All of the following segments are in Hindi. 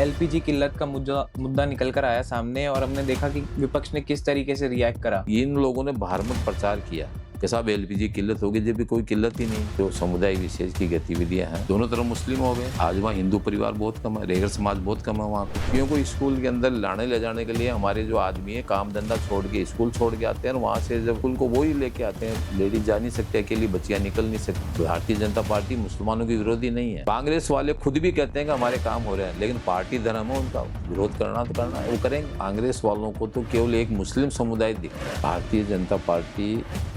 एलपीजी किल्लत का मुद्दा मुद्दा निकल कर आया सामने और हमने देखा कि विपक्ष ने किस तरीके से रिएक्ट करा। इन लोगों ने भ्रामक प्रचार किया कि साहब एलपीजी किल्लत होगी, जब भी कोई किल्लत ही नहीं। जो समुदाय विशेष की गतिविधियां हैं, दोनों तरफ मुस्लिम हो गए। आज वहाँ हिंदू परिवार बहुत कम है, रेगर समाज बहुत कम है। वहाँ पे क्योंकि स्कूल के अंदर लाने ले जाने के लिए हमारे जो आदमी है काम धंधा छोड़ के स्कूल छोड़ के आते हैं, वहाँ से जब स्कूल को वो ही लेके आते हैं। लेडीज जा नहीं सकते, अकेली बच्चियां निकल नहीं सकती। भारतीय जनता पार्टी मुसलमानों की विरोधी नहीं है। कांग्रेस वाले खुद भी कहते हैं कि हमारे काम हो रहे हैं, लेकिन पार्टी धर्म है उनका, विरोध करना तो करना है, वो करेंगे। कांग्रेस वालों को तो केवल एक मुस्लिम समुदाय दिख रहा है। भारतीय जनता पार्टी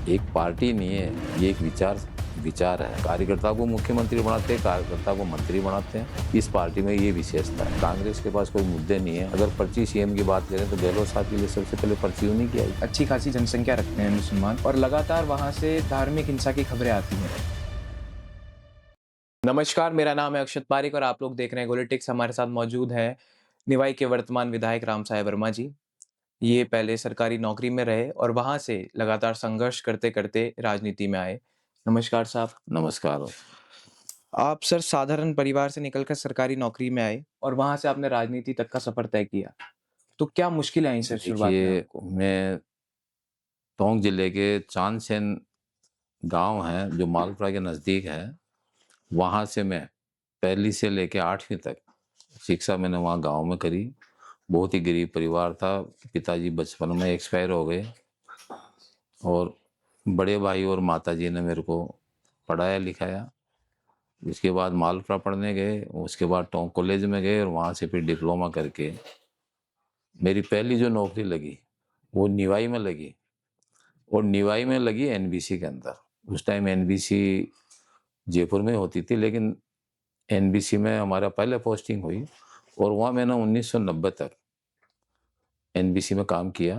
एक पार्टी नहीं है, ये एक विचार है। कार्यकर्ता को मुख्यमंत्री बनाते हैं, कार्यकर्ता को मंत्री बनाते हैं। इस पार्टी में ये विशेषता है। कांग्रेस के पास कोई मुद्दे नहीं है। अगर पर्ची सीएम की बात करें तो गहलोत साहब के लिए सबसे पहले पर्ची उन्हीं की आई। अच्छी खासी जनसंख्या रखते हैं मुसलमान और लगातार वहां से धार्मिक हिंसा की खबरें आती हैं। नमस्कार, मेरा नाम है अक्षत पारिक और आप लोग देख रहे हैं गोलिटिक्स। हमारे साथ मौजूद है निवाई के वर्तमान विधायक राम साहेब वर्मा जी। ये पहले सरकारी नौकरी में रहे और वहां से लगातार संघर्ष करते करते राजनीति में आए। नमस्कार साहब। नमस्कार। आप सर साधारण परिवार से निकलकर सरकारी नौकरी में आए और वहां से आपने राजनीति तक का सफर तय किया। तो क्या मुश्किलें आई सर शुरुआत में देखिए, आपको? मैं टोंक जिले के चांदसेन गांव है जो मालपुरा के नज़दीक है, वहाँ से मैं पहली से लेके 8वीं तक शिक्षा मैंने वहाँ गांव में करी। बहुत ही गरीब परिवार था। पिताजी बचपन में एक्सपायर हो गए और बड़े भाई और माताजी ने मेरे को पढ़ाया लिखाया। इसके बाद मालपुरा पढ़ने गए, उसके बाद टोंक कॉलेज में गए और वहाँ से फिर डिप्लोमा करके मेरी पहली जो नौकरी लगी वो निवाई में लगी। और निवाई में लगी एनबीसी के अंदर। उस टाइम एनबीसी जयपुर में होती थी, लेकिन एनबीसी में हमारा पहले पोस्टिंग हुई और वहाँ मैंने 1990 तक एनबीसी में काम किया।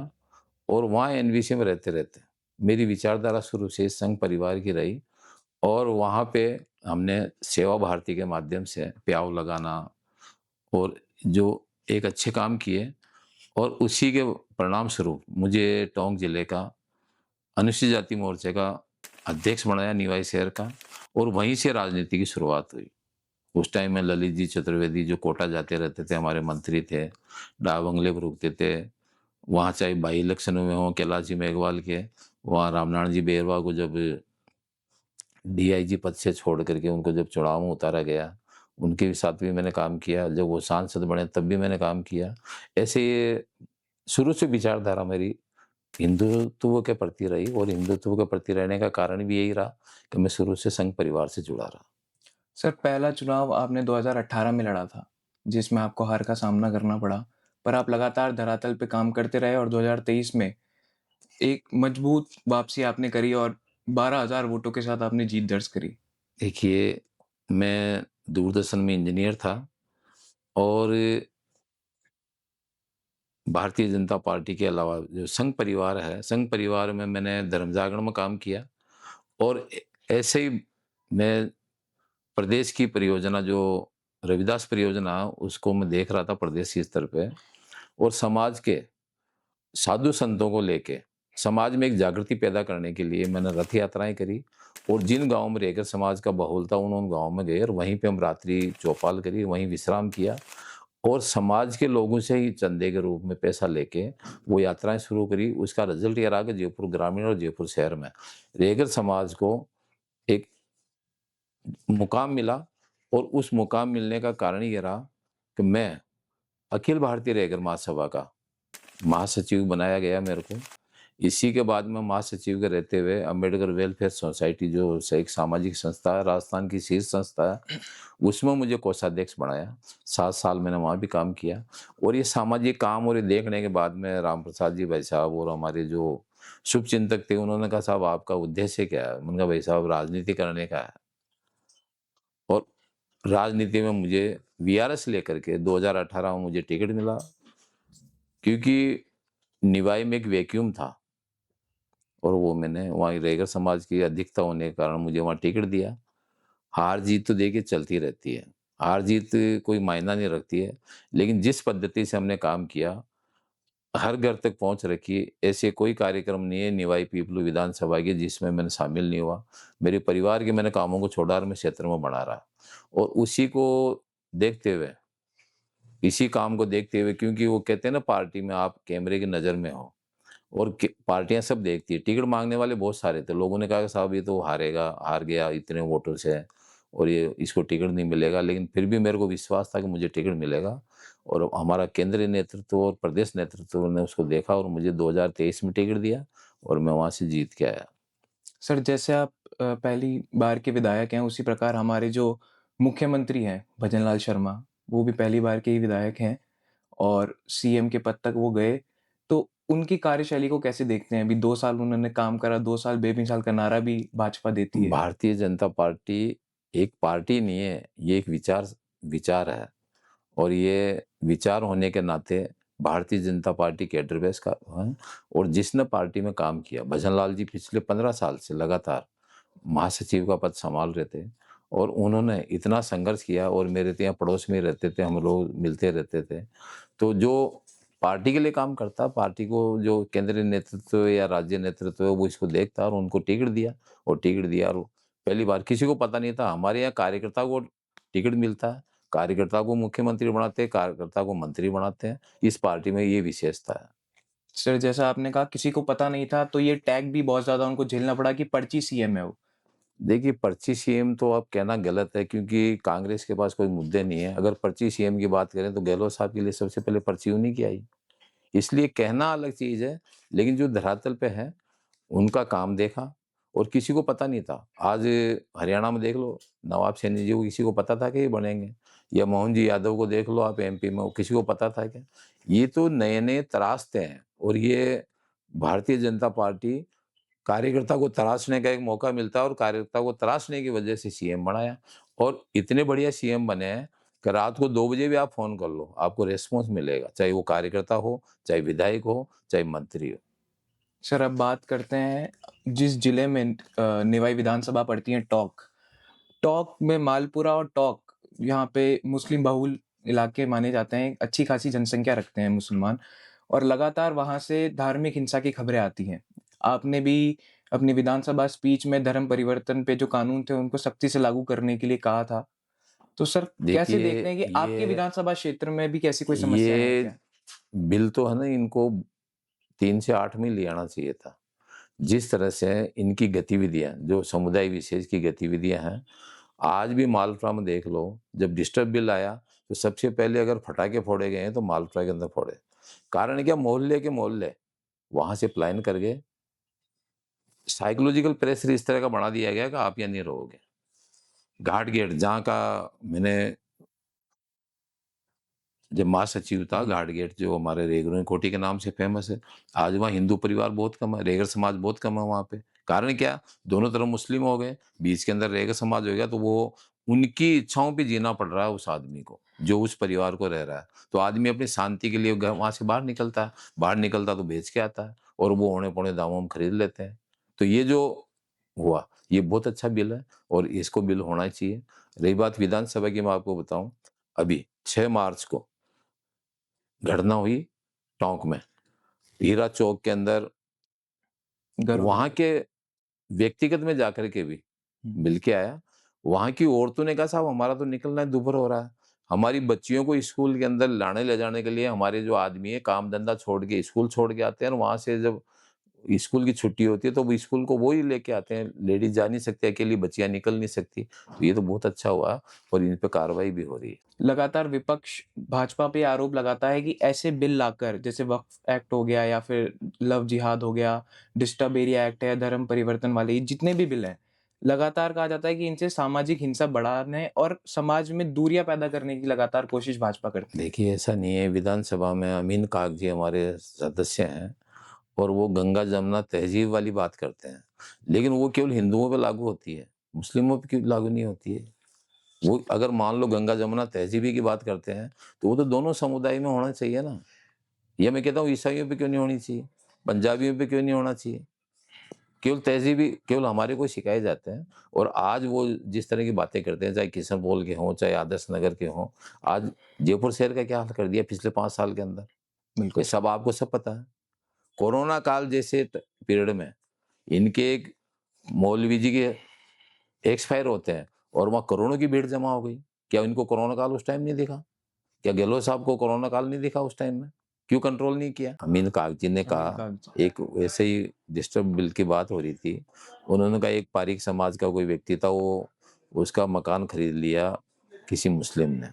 और वहाँ एनबीसी में रहते रहते मेरी विचारधारा शुरू से संघ परिवार की रही और वहाँ पे हमने सेवा भारती के माध्यम से प्याव लगाना और जो एक अच्छे काम किए। और उसी के परिणाम स्वरूप मुझे टोंक जिले का अनुसूचित जाति मोर्चे का अध्यक्ष बनाया, निवाई शहर का। और वहीं से राजनीति की शुरुआत हुई। उस टाइम में ललित जी चतुर्वेदी जो कोटा जाते रहते थे, हमारे मंत्री थे, डाक बंगले पर रुकते थे। वहाँ चाहे बाई इलेक्शनों में हो कैलाश जी मेघवाल के, वहाँ रामनारायण जी बेरवा को जब डीआईजी पद से छोड़ करके उनको जब चुनाव में उतारा गया, उनके साथ भी मैंने काम किया। जब वो सांसद बने तब भी मैंने काम किया। ऐसे ये शुरू से विचारधारा मेरी हिंदुत्व के प्रति रही और हिंदुत्व के प्रति रहने का कारण भी यही रहा कि मैं शुरू से संघ परिवार से जुड़ा रहा। सर पहला चुनाव आपने 2018 में लड़ा था, जिसमें आपको हार का सामना करना पड़ा, पर आप लगातार धरातल पे काम करते रहे और 2023 में एक मजबूत वापसी आपने करी और 12,000 वोटों के साथ आपने जीत दर्ज करी। देखिए, मैं दूरदर्शन में इंजीनियर था और भारतीय जनता पार्टी के अलावा जो संघ परिवार है, संघ परिवार में मैंने धर्म जागरण में काम किया। और ऐसे ही मैं प्रदेश की परियोजना जो रविदास परियोजना उसको मैं देख रहा था प्रदेश स्तर पे। और समाज के साधु संतों को लेके समाज में एक जागृति पैदा करने के लिए मैंने रथ यात्राएं करी। और जिन गांव में रेगर समाज का बहुल था उन गांव में गए और वहीं पे हम रात्रि चौपाल करी, वहीं विश्राम किया। और समाज के लोगों से ही चंदे के रूप में पैसा लेके वो यात्राएं शुरू करी। उसका रिजल्ट ये रहा कि जयपुर ग्रामीण और जयपुर शहर में रेगर समाज को एक मुकाम मिला। और उस मुकाम मिलने का कारण ये रहा कि मैं अखिल भारतीय रेगर महासभा का महासचिव बनाया गया मेरे को। इसी के बाद में महासचिव के रहते हुए अम्बेडकर वेलफेयर सोसाइटी जो एक सामाजिक संस्था है, राजस्थान की शीर्ष संस्था है, उसमें मुझे कोषाध्यक्ष बनाया। 7 साल मैंने वहाँ भी काम किया। और ये सामाजिक काम और ये देखने के बाद में राम प्रसाद जी भाई साहब और हमारे जो शुभ चिंतक थे, उन्होंने कहा साहब आपका उद्देश्य क्या है? मैंने कहा भाई साहब राजनीति करने का है। और राजनीति में मुझे वीआरएस लेकर के 2018 में मुझे टिकट मिला, क्योंकि निवाई में एक वैक्यूम था और वो मैंने वहाँ रेगर समाज की अधिकता होने के कारण मुझे वहाँ टिकट दिया। हार जीत तो देखिए चलती रहती है, हार जीत कोई मायना नहीं रखती है, लेकिन जिस पद्धति से हमने काम किया, हर घर तक पहुँच रखी, ऐसे कोई कार्यक्रम नहीं है निवाई पीपलू विधानसभा की जिसमें मैंने शामिल नहीं हुआ। मेरे परिवार के मैंने कामों को छोड़ा और मैं क्षेत्र में बना रहा। और उसी को देखते हुए इसी काम को देखते हुए, क्योंकि वो कहते हैं ना पार्टी में आप कैमरे की नज़र में हो और पार्टियां सब देखती है। टिकट मांगने वाले बहुत सारे थे, लोगों ने कहा कि साहब ये तो हारेगा, हार गया इतने वोटों से और ये इसको टिकट नहीं मिलेगा, लेकिन फिर भी मेरे को विश्वास था कि मुझे टिकट मिलेगा और हमारा केंद्रीय नेतृत्व और प्रदेश नेतृत्व ने उसको देखा और मुझे 2023 में टिकट दिया और मैं वहां से जीत के आया। सर, जैसे आप पहली बार के विधायक हैं, उसी प्रकार हमारे जो मुख्यमंत्री हैं भजनलाल शर्मा, वो भी पहली बार के ही विधायक हैं और सीएम के पद तक वो गए। तो उनकी कार्यशैली को कैसे देखते हैं? अभी 2 साल उन्होंने काम करा, 2 साल बेमिसाल का नारा भी भाजपा देती है। भारतीय जनता पार्टी एक पार्टी नहीं है, ये एक विचार विचार है और ये विचार होने के नाते Bharatiya Janata party cadre base का है। और जिसने पार्टी में काम किया, भजन लाल जी पिछले 15 साल से लगातार महासचिव का पद संभाल रहे थे और उन्होंने इतना संघर्ष किया और मेरे तो यहाँ पड़ोस में ही रहते थे, हम लोग मिलते रहते थे। तो जो पार्टी के लिए काम करता, पार्टी को जो केंद्रीय नेतृत्व या राज्य नेतृत्व है वो इसको देखता और उनको टिकट दिया और टिकट दिया और पहली बार किसी को पता नहीं था। हमारे यहाँ कार्यकर्ता को टिकट मिलता है, कार्यकर्ता को मुख्यमंत्री बनाते हैं, कार्यकर्ता को मंत्री बनाते हैं। इस पार्टी में ये विशेषता है। सर, जैसा आपने कहा किसी को पता नहीं था, तो ये टैग भी बहुत ज़्यादा उनको झेलना पड़ा कि पर्ची सीएम है वो। देखिए, पर्ची सीएम तो अब कहना गलत है क्योंकि कांग्रेस के पास कोई मुद्दे नहीं है। अगर पर्ची सीएम की बात करें तो गहलोत साहब के लिए सबसे पहले पर्ची उन्हीं की आई। इसलिए कहना अलग चीज़ है, लेकिन जो धरातल पे है, उनका काम देखा और किसी को पता नहीं था। आज हरियाणा में देख लो, नवाब सैनी जी को किसी को पता था कि ये बनेंगे या मोहन जी यादव को देख लो आप एमपी में, वो किसी को पता था क्या? ये तो नए-नए तराशते हैं और ये भारतीय जनता पार्टी कार्यकर्ता को तराशने का एक मौका मिलता है और कार्यकर्ता को तराशने की वजह से सीएम बनाया और इतने बढ़िया सीएम बने हैं कि रात को 2 बजे भी आप फ़ोन कर लो, आपको रिस्पॉन्स मिलेगा, चाहे वो कार्यकर्ता हो, चाहे विधायक हो, चाहे मंत्री हो। सर, अब बात करते हैं जिस जिले में निवाई विधानसभा पड़ती है, टोंक। टोंक में मालपुरा और टोंक, यहाँ पे मुस्लिम बहुल इलाके माने जाते हैं, अच्छी खासी जनसंख्या रखते हैं मुसलमान और लगातार वहाँ से धार्मिक हिंसा की खबरें आती हैं। आपने भी अपनी विधानसभा स्पीच में धर्म परिवर्तन पे जो कानून थे उनको सख्ती से लागू करने के लिए कहा था। तो सर, कैसे देखते देखिए, हैं कि आपके ये विधानसभा क्षेत्र में भी कैसी कोई समस्याएँ हैं ये क्या? बिल तो है ना, इनको 3 से 8 में ले आना चाहिए था। जिस तरह से इनकी गतिविधियाँ, जो समुदाय विशेष की गतिविधियाँ हैं, आज भी मालपुरा में देख लो, जब डिस्टर्ब बिल आया, तो सबसे पहले अगर पटाखे फोड़े गए हैं, तो मालपुरा के अंदर फोड़े। कारण क्या, मोहल्ले के मोहल्ले वहाँ से पलायन कर गए। साइकोलॉजिकल प्रेशर इस तरह का बना दिया गया कि आप यहाँ नहीं रहोगे। घाट गेट जहाँ का मैंने जब महासचिव था, जी। घाट गेट जो हमारे रेगरुई कोठी के नाम से फेमस है। आज वहाँ हिंदू परिवार बहुत कम है, रेगर समाज बहुत कम है वहाँ पे। कारण क्या? दोनों तरफ मुस्लिम हो गए, बीच के अंदर रेगर समाज हो गया, तो वो उनकी इच्छाओं पे जीना पड़ रहा है उस आदमी को, जो उस परिवार को रह रहा है। तो आदमी अपनी शांति के लिए वहाँ से बाहर निकलता है, बाहर निकलता तो बेच के आता है और वो औने-पौने दामों में खरीद लेते हैं। तो ये जो हुआ, ये बहुत अच्छा बिल है और इसको बिल होना ही चाहिए। रही बात विधानसभा की, मैं आपको बताऊँ, अभी 6 मार्च को घटना हुई टोंक में, हीरा चौक के अंदर। गर्भगृह। वहाँ के व्यक्तिगत में जाकर के भी हुँ। मिल के आया। वहाँ की औरतों ने कहा साहब हमारा तो निकलना है, दुभर हो रहा है। हमारी बच्चियों को स्कूल के अंदर लाने ले जाने के लिए हमारे जो आदमी है काम-धंधा छोड़ के स्कूल छोड़ के आते हैं और वहाँ से जब स्कूल की छुट्टी होती है तो वो स्कूल को वो ही लेके आते हैं। लेडीज़ जा नहीं सकती, अकेली बच्चियाँ निकल नहीं सकती। तो ये तो बहुत अच्छा हुआ और इन पे कार्रवाई भी हो रही है। लगातार विपक्ष भाजपा पे आरोप लगाता है कि ऐसे बिल लाकर, जैसे वक्फ एक्ट हो गया या फिर लव जिहाद हो गया, डिस्टर्ब एरिया एक्ट है, धर्म परिवर्तन वाले, ये जितने भी बिल हैं, लगातार कहा जाता है कि इनसे सामाजिक हिंसा बढ़ाने और समाज में दूरियां पैदा करने की लगातार कोशिश भाजपा करती है। देखिए, ऐसा नहीं है, विधानसभा में अमीन काग जी हमारे सदस्य हैं और वो गंगा जमुना तहज़ीब वाली बात करते हैं। लेकिन वो केवल हिंदुओं पे लागू होती है, मुस्लिमों पे क्यों लागू नहीं होती है? वो अगर मान लो गंगा जमुना तहज़ीबी की बात करते हैं, तो वो तो दोनों समुदाय में होना चाहिए ना। ये मैं कहता हूँ ईसाइयों पे क्यों नहीं होनी चाहिए? पंजाबियों पे क्यों नहीं होना चाहिए? केवल तहज़ीबी केवल हमारे को सिखाए जाते हैं और आज वो जिस तरह की बातें करते हैं, चाहे किशनपोल के हों, चाहे आदर्श नगर के हों, आज जयपुर शहर का क्या हाल कर दिया पिछले 5 साल के अंदर। ये बिल्कुल। सब आपको सब पता है। कोरोना काल जैसे पीरियड में इनके एक मौलवी जी के एक्सपायर होते हैं और वहाँ करोड़ों की भीड़ जमा हो गई। क्या इनको कोरोना काल उस टाइम नहीं दिखा? क्या गहलोत साहब को कोरोना काल नहीं दिखा उस टाइम में? क्यों कंट्रोल नहीं किया? अमीन कागजी ने अमीन कहा, कागजी। एक वैसे ही डिस्टर्ब बिल की बात हो रही थी। उन्होंने कहा एक पारीक समाज का कोई व्यक्ति था, वो उसका मकान खरीद लिया किसी मुस्लिम ने।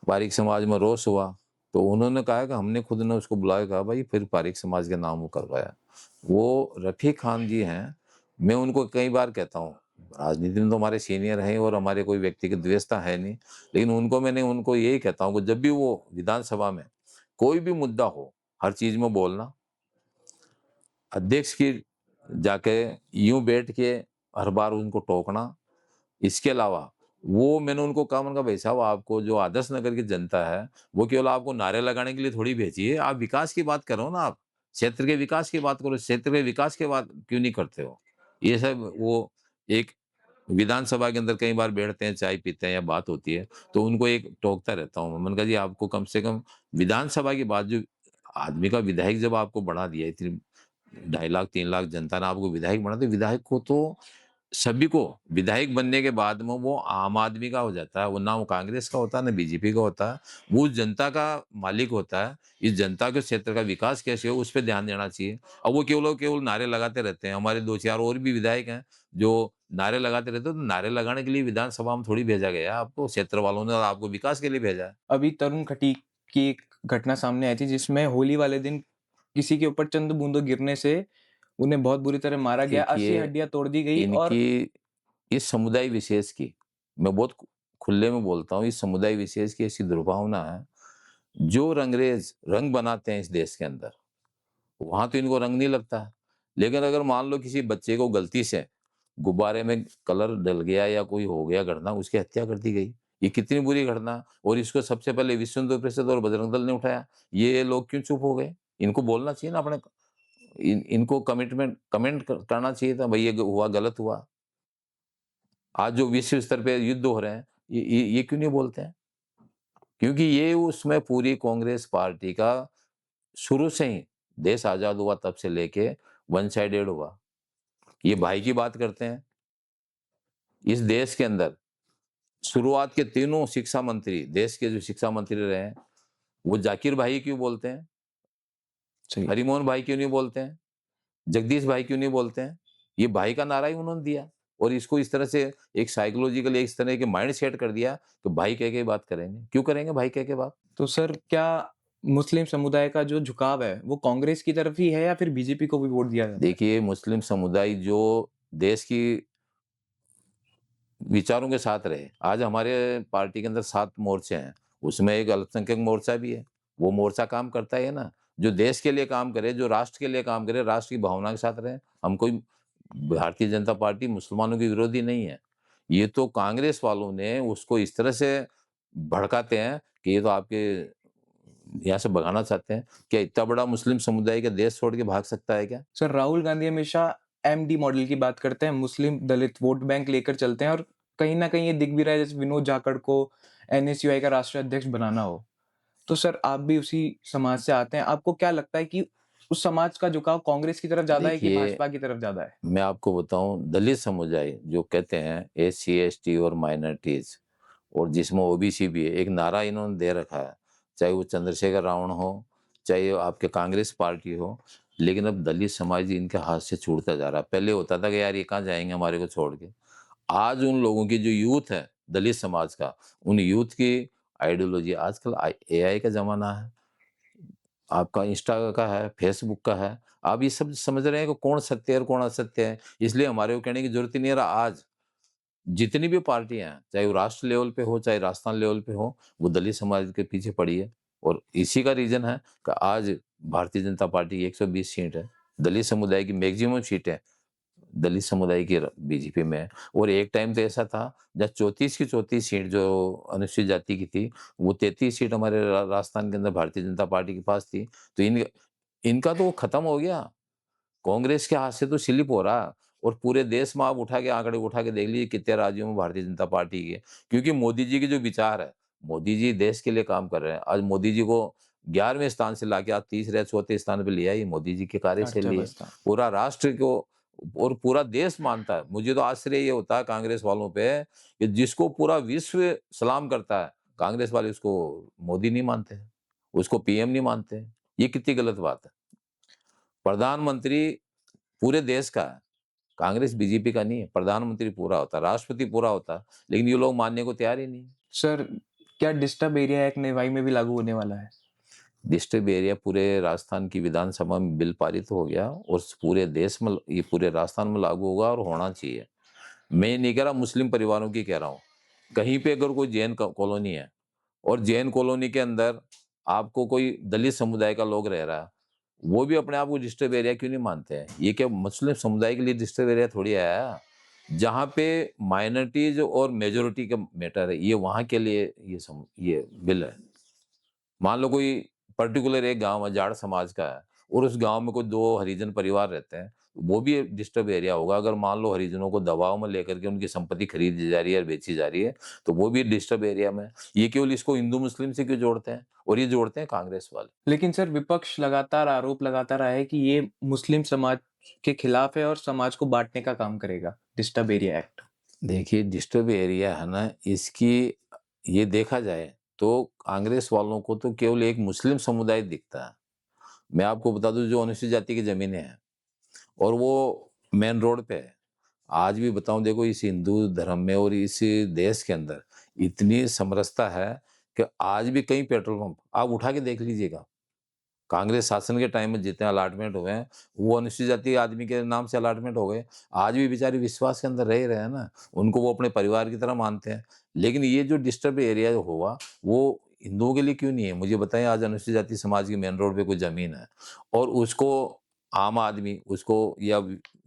पारीक समाज में रोष हुआ, तो उन्होंने कहा कि हमने खुद ने उसको बुलाया, कहा भाई फिर पारीक समाज के नाम वो करवाया। वो रफ़ीक खान जी हैं, मैं उनको कई बार कहता हूँ, राजनीति में तो हमारे सीनियर हैं और हमारे कोई व्यक्तिगत द्वेषता है नहीं, लेकिन उनको यही कहता हूँ कि जब भी वो विधानसभा में कोई भी मुद्दा हो, हर चीज़ में बोलना, अध्यक्ष की जाके यूँ बैठ के हर बार उनको टोकना। इसके अलावा वो मैंने उनको कहा, मैंने कहा भाई साहब, आपको जो आदर्श नगर की जनता है, वो केवल आपको नारे लगाने के लिए थोड़ी भेजी है, आप विकास की बात करो ना आप। क्षेत्र के विकास की बात करो, क्षेत्र के विकास की बात क्यों नहीं करते हो? ये सब वो एक विधानसभा के अंदर कई बार बैठते हैं, चाय पीते हैं या बात होती है, तो उनको एक टोकता रहता हूँ। मैंने कहा जी आपको कम से कम विधानसभा की बात, जो आदमी का विधायक जब आपको बना दिया, इतनी 2.5 लाख 3 लाख जनता ने आपको विधायक बना, तो विधायक को तो सभी को विधायक बनने के बाद में वो आम आदमी का हो जाता है, वो ना वो कांग्रेस का होता है ना बीजेपी का होता है, वो उस जनता का मालिक होता है। इस जनता के क्षेत्र का विकास कैसे हो उस पे ध्यान देना चाहिए। अब वो केवल नारे लगाते रहते हैं। हमारे 2-4 और भी विधायक हैं जो नारे लगाते रहते हैं, तो नारे लगाने के लिए विधानसभा में थोड़ी भेजा गया है आपको, क्षेत्र वालों ने आपको विकास के लिए भेजा है। अभी तरुण खटीक की एक घटना सामने आई थी जिसमें होली वाले दिन किसी के ऊपर चंद बूंदों गिरने से उन्हें बहुत बुरी तरह मारा गया, 80 देखिए, हड्डियां तोड़ दी गई और इनकी इस समुदाय विशेष की, मैं बहुत खुले में बोलता हूँ, इस समुदाय विशेष की ऐसी दुर्भावना है, जो रंगरेज रंग बनाते हैं इस देश के अंदर, वहाँ तो इनको रंग नहीं लगता है। लेकिन अगर मान लो किसी बच्चे को गलती से गुब्बारे में कलर डल गया या कोई हो गया घटना, उसकी हत्या कर दी गई। ये कितनी बुरी घटना है, और इसको सबसे पहले विश्व हिंदू परिषद और बजरंग दल ने उठाया। ये लोग क्यों चुप हो गए? इनको बोलना चाहिए ना अपने, इनको कमेंट करना चाहिए था, भाई ये हुआ, गलत हुआ। आज जो विश्व स्तर पे युद्ध हो रहे हैं, ये क्यों नहीं बोलते हैं? क्योंकि ये उसमें पूरी कांग्रेस पार्टी का शुरू से ही, देश आज़ाद हुआ तब से लेके वन साइडेड हुआ। ये भाई की बात करते हैं। इस देश के अंदर शुरुआत के तीनों शिक्षा मंत्री, देश के जो शिक्षा मंत्री रहे हैं, वो जाकिर भाई क्यों बोलते हैं? सही। हरिमोहन भाई क्यों नहीं बोलते हैं? जगदीश भाई क्यों नहीं बोलते हैं? ये भाई का नारा ही उन्होंने दिया, और इसको इस तरह से एक साइकोलॉजिकल इस तरह के माइंड सेट कर दिया कि भाई कह के बात करेंगे। क्यों करेंगे भाई कह के बात? तो सर क्या मुस्लिम समुदाय का जो झुकाव है वो कांग्रेस की तरफ ही है या फिर बीजेपी को भी वोट दिया जाता है? देखिए, मुस्लिम समुदाय जो देश की विचारों के साथ रहे। आज हमारे पार्टी के अंदर 7 मोर्चे हैं, उसमें एक अल्पसंख्यक मोर्चा भी है। वो मोर्चा काम करता है ना, जो देश के लिए काम करे, जो राष्ट्र के लिए काम करे, राष्ट्र की भावना के साथ रहे। हम कोई भारतीय जनता पार्टी मुसलमानों की विरोधी नहीं है। ये तो कांग्रेस वालों ने उसको इस तरह से भड़काते हैं कि ये तो आपके यहाँ से भगाना चाहते हैं। क्या इतना बड़ा मुस्लिम समुदाय का देश छोड़ के भाग सकता है क्या? सर राहुल गांधी हमेशा एमडी मॉडल की बात करते हैं, मुस्लिम दलित वोट बैंक लेकर चलते हैं और कहीं ना कहीं ये दिख भी रहा है जैसे विनोद जाखड़ को एनएसयूआई का राष्ट्रीय अध्यक्ष बनाना हो। तो सर आप भी उसी समाज से आते हैं, आपको क्या लगता है कि उस समाज का झुकाव कांग्रेस की तरफ ज्यादा है कि देखिए, भाजपा की तरफ ज्यादा है? मैं आपको बताऊं, दलित समुदाय जो कहते हैं, एससी एसटी और माइनॉरिटीज, और जिसमें ओबीसी भी है, एक नारा इन्होंने दे रखा है, चाहे वो चंद्रशेखर रावण हो, चाहे वो आपके कांग्रेस पार्टी हो। लेकिन अब दलित समाज इनके हाथ से छूटता जा रहा है। पहले होता था कि यार ये कहाँ जाएंगे हमारे को छोड़ के। आज उन लोगों की जो यूथ है दलित समाज का, उन यूथ की आइडियोलॉजी, आजकल एआई का जमाना है, आपका इंस्टा का है, फेसबुक का है। आप ये सब समझ रहे हैं कि कौन सत्य है और कौन असत्य है। इसलिए हमारे को कहने की ज़रूरत ही नहीं है। आज जितनी भी पार्टियाँ हैं, चाहे वो राष्ट्र लेवल पे हो, चाहे राजस्थान लेवल पे हो, वो दलित समाज के पीछे पड़ी है। और इसी का रीज़न है कि आज भारतीय जनता पार्टी की 120 सीट है। दलित समुदाय की मैक्सिमम सीटें दलित समुदाय की बीजेपी में है। और एक टाइम तो ऐसा था जब 34 की 34 सीट जो अनुसूचित जाति की थी, वो 33 सीट हमारे राजस्थान के अंदर भारतीय जनता पार्टी के पास थी। तो इनका तो वो खत्म हो गया। कांग्रेस के हाथ से तो स्लिप हो रहा। और पूरे देश में आप उठा के आंकड़े उठा के देख लीजिए कितने राज्यों में भारतीय जनता पार्टी की है। क्योंकि मोदी जी के जो विचार है, मोदी जी देश के लिए काम कर रहे हैं। आज मोदी जी को 11वें स्थान से लाके आज तीसरे चौथे स्थान पे लिया, ये मोदी जी की कार्यशैली है। अर्थव्यवस्था। पूरा राष्ट्र को और पूरा देश मानता है। मुझे तो आश्चर्य ये होता है कांग्रेस वालों पे कि जिसको पूरा विश्व सलाम करता है, कांग्रेस वाले उसको मोदी नहीं मानते हैं, उसको पीएम नहीं मानते हैं। ये कितनी गलत बात है। प्रधानमंत्री पूरे देश का है, कांग्रेस बीजेपी का नहीं है। प्रधानमंत्री पूरा होता है, राष्ट्रपति पूरा होता है, लेकिन ये लोग मानने को तैयार ही नहीं। सर, क्या डिस्टर्ब एरिया एक्ट नई में भी लागू होने वाला है? डिस्ट्रिक्ट एरिया पूरे राजस्थान की विधानसभा में बिल पारित हो गया और पूरे देश में, ये पूरे राजस्थान में लागू होगा और होना चाहिए। मैं नहीं कह रहा, मुस्लिम परिवारों की कह रहा हूँ। कहीं पे अगर कोई जैन कॉलोनी है और जैन कॉलोनी के अंदर आपको कोई दलित समुदाय का लोग रह रहा है, वो भी अपने आप को डिस्टर्ब एरिया क्यों नहीं मानते हैं? ये क्या मुस्लिम समुदाय के लिए डिस्टर्ब एरिया थोड़ी आया? जहाँ पे माइनॉरिटीज और मेजोरिटी का मैटर है, ये वहाँ के लिए ये बिल है। मान लो कोई पर्टिकुलर एक गांव है, जाट समाज का है, और उस गांव में कोई 2 हरिजन परिवार रहते हैं, वो भी एक डिस्टर्ब एरिया होगा। अगर मान लो हरिजनों को दबाव में लेकर के उनकी संपत्ति खरीदी जा रही है और बेची जा रही है, तो वो भी डिस्टर्ब एरिया में है। ये केवल इसको हिंदू मुस्लिम से क्यों जोड़ते हैं? और ये जोड़ते हैं कांग्रेस वाले। लेकिन सर, विपक्ष लगातार आरोप लगाता रहा है कि ये मुस्लिम समाज के खिलाफ है और समाज को बांटने का काम करेगा, डिस्टर्ब एरिया एक्ट। देखिए, डिस्टर्ब एरिया है ना, इसकी ये देखा जाए तो कांग्रेस वालों को तो केवल एक मुस्लिम समुदाय दिखता है। मैं आपको बता दूं, जो अनुसूचित जाति की जमीनें हैं और वो मेन रोड पे है। आज भी बताऊं, देखो इस हिंदू धर्म में और इस देश के अंदर इतनी समरसता है कि आज भी कई पेट्रोल पंप आप उठा के देख लीजिएगा। कांग्रेस शासन के टाइम में जितने अलॉटमेंट हुए हैं, वो अनुसूचित जाति आदमी के नाम से अलॉटमेंट हो गए। आज भी बेचारे विश्वास के अंदर रह रहे हैं ना, उनको वो अपने परिवार की तरह मानते हैं। लेकिन ये जो डिस्टर्ब एरिया हुआ, वो हिंदुओं के लिए क्यों नहीं है? मुझे बताएं, आज अनुसूचित जाति समाज की मेन रोड पे कोई जमीन है और उसको आम आदमी उसको या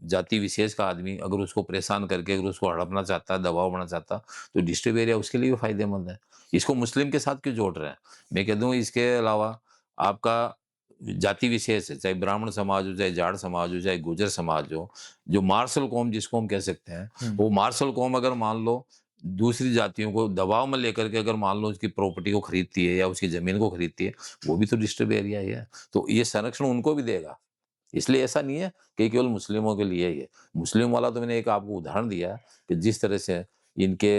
जाति विशेष का आदमी अगर उसको परेशान करके अगर उसको हड़पना चाहता है, दबाव बनाना चाहता, तो डिस्टर्ब एरिया उसके लिए भी फायदेमंद है। इसको मुस्लिम के साथ क्यों जोड़ रहे हैं? मैं कह दूं, इसके अलावा आपका जाति विशेष है, चाहे ब्राह्मण समाज हो, चाहे जाट समाज हो, चाहे गुर्जर समाज हो, जो मार्शल कौम जिसको हम कह सकते हैं, वो मार्शल कौम अगर मान लो दूसरी जातियों को दबाव में लेकर के अगर मान लो उसकी प्रॉपर्टी को खरीदती है या उसकी जमीन को खरीदती है, वो भी तो डिस्टर्ब एरिया ही है। तो ये संरक्षण उनको भी देगा। इसलिए ऐसा नहीं है कि केवल मुस्लिमों के लिए ये मुस्लिम वाला, तो मैंने एक आपको उदाहरण दिया कि जिस तरह से इनके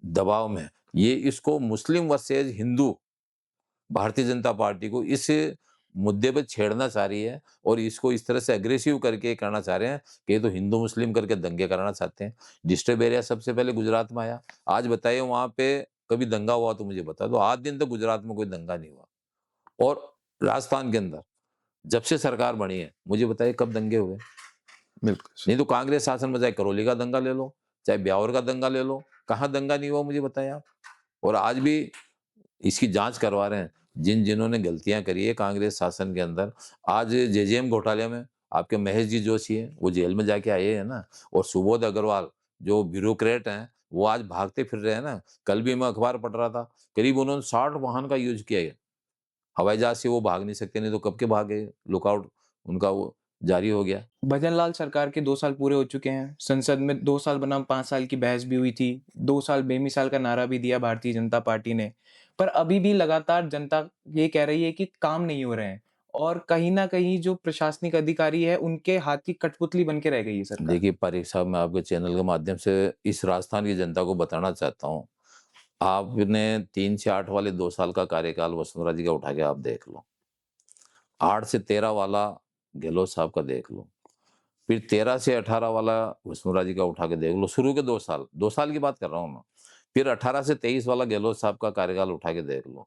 दबाव में ये इसको मुस्लिम वर्सेज हिंदू भारतीय जनता पार्टी को इस मुद्दे पर छेड़ना चाह रही है और इसको इस तरह से अग्रेसिव करके करना चाह रहे हैं कि ये तो हिंदू मुस्लिम करके दंगे कराना चाहते हैं। डिस्टर्ब एरिया सबसे पहले गुजरात में आया। आज बताइए, वहां पे कभी दंगा हुआ तो मुझे बता दो। आज दिन तक गुजरात में कोई दंगा नहीं हुआ। और राजस्थान के अंदर जब से सरकार बनी है, मुझे बताइए कब दंगे हुए? बिल्कुल सर। नहीं तो कांग्रेस शासन में चाहे करौली का दंगा ले लो, चाहे ब्यावर का दंगा ले लो, कहाँ दंगा नहीं हुआ मुझे बताएं आप। और आज भी इसकी जांच करवा रहे हैं जिन्होंने गलतियां करी है कांग्रेस शासन के अंदर। आज जेजेएम घोटाले में आपके महेश जी जोशी हैं, वो जेल में जाके आए हैं ना। और सुबोध अग्रवाल जो ब्यूरोक्रेट हैं, वो आज भागते फिर रहे हैं ना। कल भी मैं अखबार पढ़ रहा था, करीब उन्होंने 60 वाहन का यूज किया है। हवाई जहाज से वो भाग नहीं सकते, नहीं तो कब के भागे। लुकआउट उनका वो जारी हो गया। भजनलाल सरकार के 2 साल पूरे हो चुके हैं। संसद में 2 साल बनाम 5 साल की बहस भी हुई थी। 2 साल बेमिसाल का नारा भी दिया भारतीय जनता पार्टी ने। पर अभी भी लगातार जनता ये कह रही है कि काम नहीं हो रहे हैं और कहीं न कहीं जो प्रशासनिक अधिकारी है, उनके हाथ की कठपुतली बन के रह गई है सरकार। देखिए पारिक साहब, मैं आपके चैनल के माध्यम से इस राजस्थान की जनता को बताना चाहता हूँ, आपने 3 से 8 वाले 2 साल का कार्यकाल वसुंधरा जी का उठा के आप देख लो। 8 से 13 वाला गहलोत साहब का देख लो। फिर 13 से 18 वाला वसुंधरा जी का उठा के देख लो। शुरू के 2 साल की बात कर रहा हूँ मैं। फिर 18 से 23 वाला गहलोत साहब का कार्यकाल उठा के देख लो।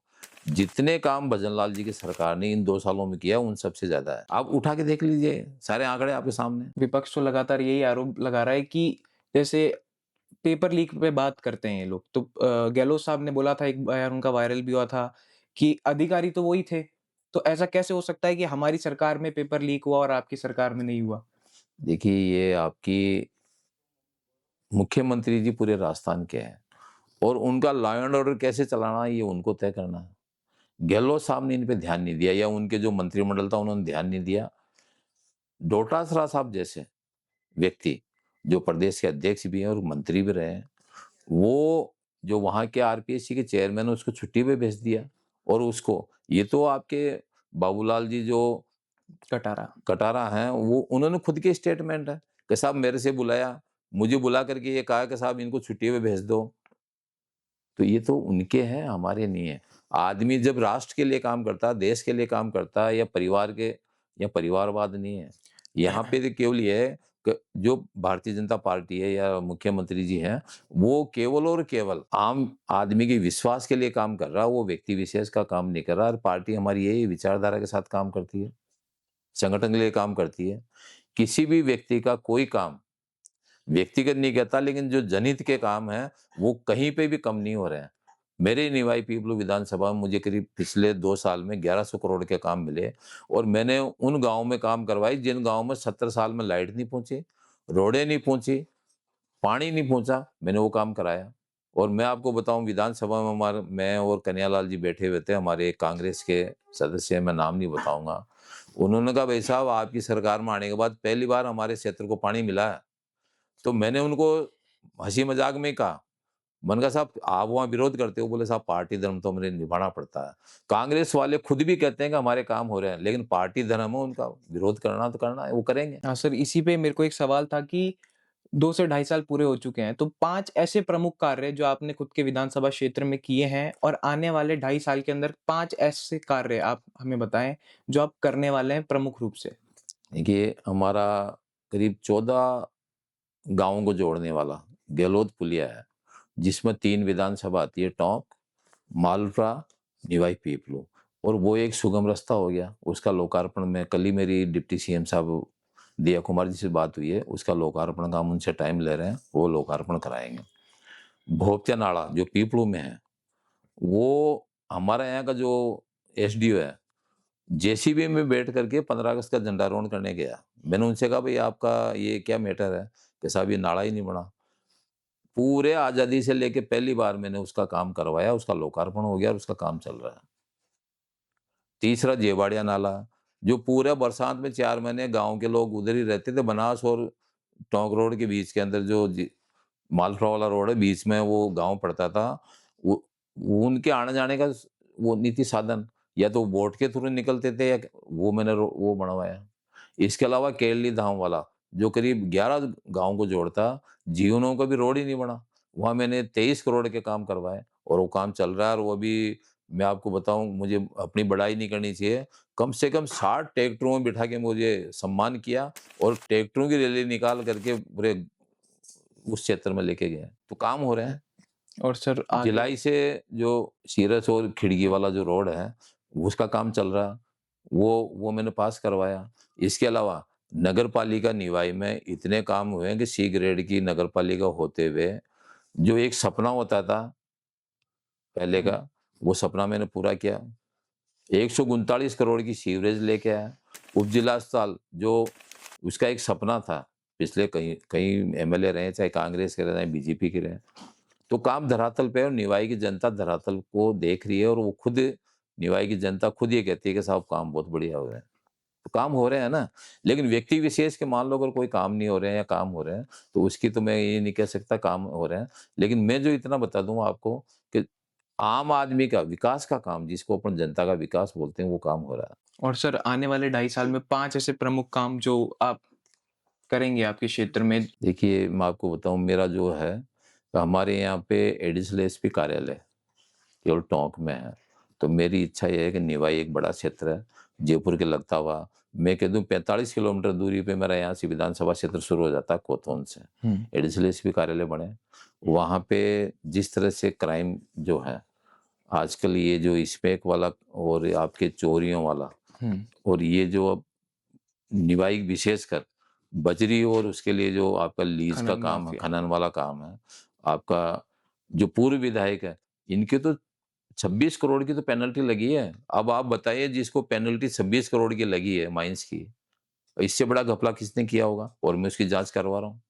जितने काम भजनलाल जी की सरकार ने इन 2 सालों में किया, उन सबसे ज्यादा है। आप उठा के देख लीजिए, सारे आंकड़े आपके सामने। विपक्ष तो लगातार यही आरोप लगा रहा है कि जैसे पेपर लीक पे बात करते हैं ये लोग। तो गहलोत साहब ने बोला था, एक बयान उनका वायरल भी हुआ था कि अधिकारी तो वही थे। तो ऐसा कैसे हो सकता है कि हमारी सरकार में पेपर लीक हुआ और आपकी सरकार में नहीं हुआ? देखिए, ये आपकी मुख्यमंत्री जी पूरे राजस्थान के हैं और उनका लॉ एंड ऑर्डर कैसे चलाना है, ये उनको तय करना है। गहलोत साहब ने इन पे ध्यान नहीं दिया या उनके जो मंत्रिमंडल था उन्होंने ध्यान नहीं दिया। डोटासरा साहब जैसे व्यक्ति जो प्रदेश के अध्यक्ष भी हैं और मंत्री भी रहे हैं, वो जो वहाँ के आरपीएससी के चेयरमैन है, उसको छुट्टी पे भेज दिया। और उसको ये तो आपके बाबूलाल जी जो कटारा। कटारा हैं, वो उन्होंने खुद के स्टेटमेंट है कि साहब मेरे से बुलाया, मुझे बुला करके ये कहा कि साहब इनको छुट्टी पे भेज दो। तो ये तो उनके हैं, हमारे नहीं है। आदमी जब राष्ट्र के लिए काम करता है, देश के लिए काम करता है, या परिवार के, या परिवारवाद नहीं है। यहाँ पे तो केवल ये है कि जो भारतीय जनता पार्टी है या मुख्यमंत्री जी हैं, वो केवल और केवल आम आदमी के विश्वास के लिए काम कर रहा है, वो व्यक्ति विशेष का काम नहीं कर रहा। और पार्टी हमारी यही विचारधारा के साथ काम करती है, संगठन के लिए काम करती है। किसी भी व्यक्ति का कोई काम व्यक्तिगत नहीं कहता, लेकिन जो जनहित के काम हैं, वो कहीं पे भी कम नहीं हो रहे हैं। मेरे निवाई पीपलू विधानसभा में मुझे करीब पिछले 2 साल में 1100 करोड़ के काम मिले, और मैंने उन गाँव में काम करवाई जिन गाँव में 70 साल में लाइट नहीं पहुँची, रोडें नहीं पहुँची, पानी नहीं पहुँचा, मैंने वो काम कराया। और मैं आपको बताऊँ, विधानसभा में हमारे मैं और कन्हैयालाल जी बैठे हुए थे, हमारे एक कांग्रेस के सदस्य हैं, मैं नाम नहीं बताऊँगा। उन्होंने कहा, भाई साहब, आपकी सरकार में आने के बाद पहली बार हमारे क्षेत्र को पानी मिला है। तो मैंने उनको हँसी-मज़ाक में कहा, मैंने कहा, साहब आप वहाँ विरोध करते हो? बोले, साहब पार्टी धर्म तो हमें निभाना पड़ता है। कांग्रेस वाले खुद भी कहते हैं कि हमारे काम हो रहे हैं, लेकिन पार्टी धर्म है उनका, विरोध करना तो करना है, वो करेंगे। हाँ सर, इसी पे मेरे को एक सवाल था कि 2 से ढाई साल पूरे हो चुके हैं, तो 5 ऐसे प्रमुख कार्य जो आपने खुद के विधानसभा क्षेत्र में किए हैं और आने वाले ढाई साल के अंदर 5 ऐसे कार्य आप हमें बताएँ, जो आप करने वाले हैं प्रमुख रूप से? देखिए, हमारा करीब 14 गाँवों को जोड़ने वाला गहलोत पुलिया है, जिसमें 3 विधानसभा आती है, टोंक, मालपुरा, निवाई पीपलू, और वो एक सुगम रास्ता हो गया। उसका लोकार्पण मैं कल ही मेरी डिप्टी सीएम साहब दिया कुमार जी से बात हुई है, उसका लोकार्पण का हम उनसे टाइम ले रहे हैं, वो लोकार्पण कराएँगे। भोपचा नाला जो पीपलू में है, वो हमारे यहाँ का जो एसडीओ है, जेसीबी में बैठ करके 15 अगस्त का झंडारोहण करने गया। मैंने उनसे कहा, भई आपका ये क्या मैटर है? कि साहब ये नाला ही नहीं बना। पूरे आज़ादी से लेके पहली बार मैंने उसका काम करवाया, उसका लोकार्पण हो गया और उसका काम चल रहा है। तीसरा जेवाड़िया नाला, जो पूरे बरसात में 4 महीने गाँव के लोग उधर ही रहते थे, बनास और टोंक रोड के बीच के अंदर जो मालपुरा वाला रोड है, बीच में वो गाँव पड़ता था। वो उनके आने-जाने का वो नहीं थी साधन, या तो बोट के थ्रू निकलते थे, या वो मैंने वो बनवाया। इसके अलावा केरली धाम वाला, जो करीब 11 गाँव को जोड़ता, जीवनों का भी रोड ही नहीं बना। वहाँ मैंने 23 करोड़ के काम करवाए, और वो काम चल रहा है। और वो भी मैं आपको बताऊँ, मुझे अपनी बड़ाई नहीं करनी चाहिए, कम से कम 60 ट्रैक्टरों में बिठा के मुझे सम्मान किया, और ट्रैक्टरों की रैली निकाल करके पूरे उस क्षेत्र में लेके गए। तो काम हो रहे हैं। और सर आगे भिलाई से जो सीरस और खिड़की वाला जो रोड है, उसका काम चल रहा है। वो मैंने पास करवाया। इसके अलावा नगर पालिका निवाई में इतने काम हुए हैं कि सी ग्रेड की नगर पालिका होते हुए, जो एक सपना होता था पहले हुँ, का, वो सपना मैंने पूरा किया। 139 करोड़ की सीवरेज लेके आया। उप-जिला अस्पताल जो उसका एक सपना था, पिछले कई कई एमएलए रहे, चाहे कांग्रेस के रहे, चाहे बीजेपी के रहे। तो काम धरातल पे है, और निवाई की जनता धरातल को देख रही है, और वो खुद निवाई की जनता खुद ये कहती है कि साहब काम बहुत बढ़िया हो रहे हैं। तो काम हो रहे हैं ना, लेकिन व्यक्ति विशेष के मान लो अगर कोई काम नहीं हो रहे हैं या काम हो रहे हैं, तो उसकी तो मैं ये नहीं कह सकता काम हो रहे हैं। लेकिन मैं जो इतना बता दूँ आपको कि आम आदमी का विकास का काम, जिसको अपन जनता का विकास बोलते हैं, वो काम हो रहा है। और सर आने वाले ढाई साल में 5 ऐसे प्रमुख काम जो आप करेंगे आपके क्षेत्र में? देखिए, मैं आपको बताऊँ, मेरा जो है, हमारे यहाँ पे एडिशनल एसपी कार्यालय केवल टोंक में है। तो मेरी इच्छा ये है कि निवाई एक बड़ा क्षेत्र है, जयपुर के लगता हुआ, मैं कह दूँ 45 किलोमीटर दूरी पे मेरा यहाँ से विधानसभा क्षेत्र शुरू हो जाता है कोतवाल से। हुँ, एडिशनल एसपी कार्यालय बने, वहाँ पे जिस तरह से क्राइम जो है, आजकल ये जो स्पेक वाला और आपके चोरियों वाला, हुँ, और ये जो अब निवाई विशेषकर बजरी और उसके लिए जो आपका लीज का खनन काम है, माफिया। खनन वाला काम है, आपका जो पूर्व विधायक है, इनके तो 26 करोड़ की तो पेनल्टी लगी है। अब आप बताइए, जिसको पेनल्टी 26 करोड़ की लगी है माइंस की, इससे बड़ा घपला किसने किया होगा? और मैं उसकी जाँच करवा रहा हूँ।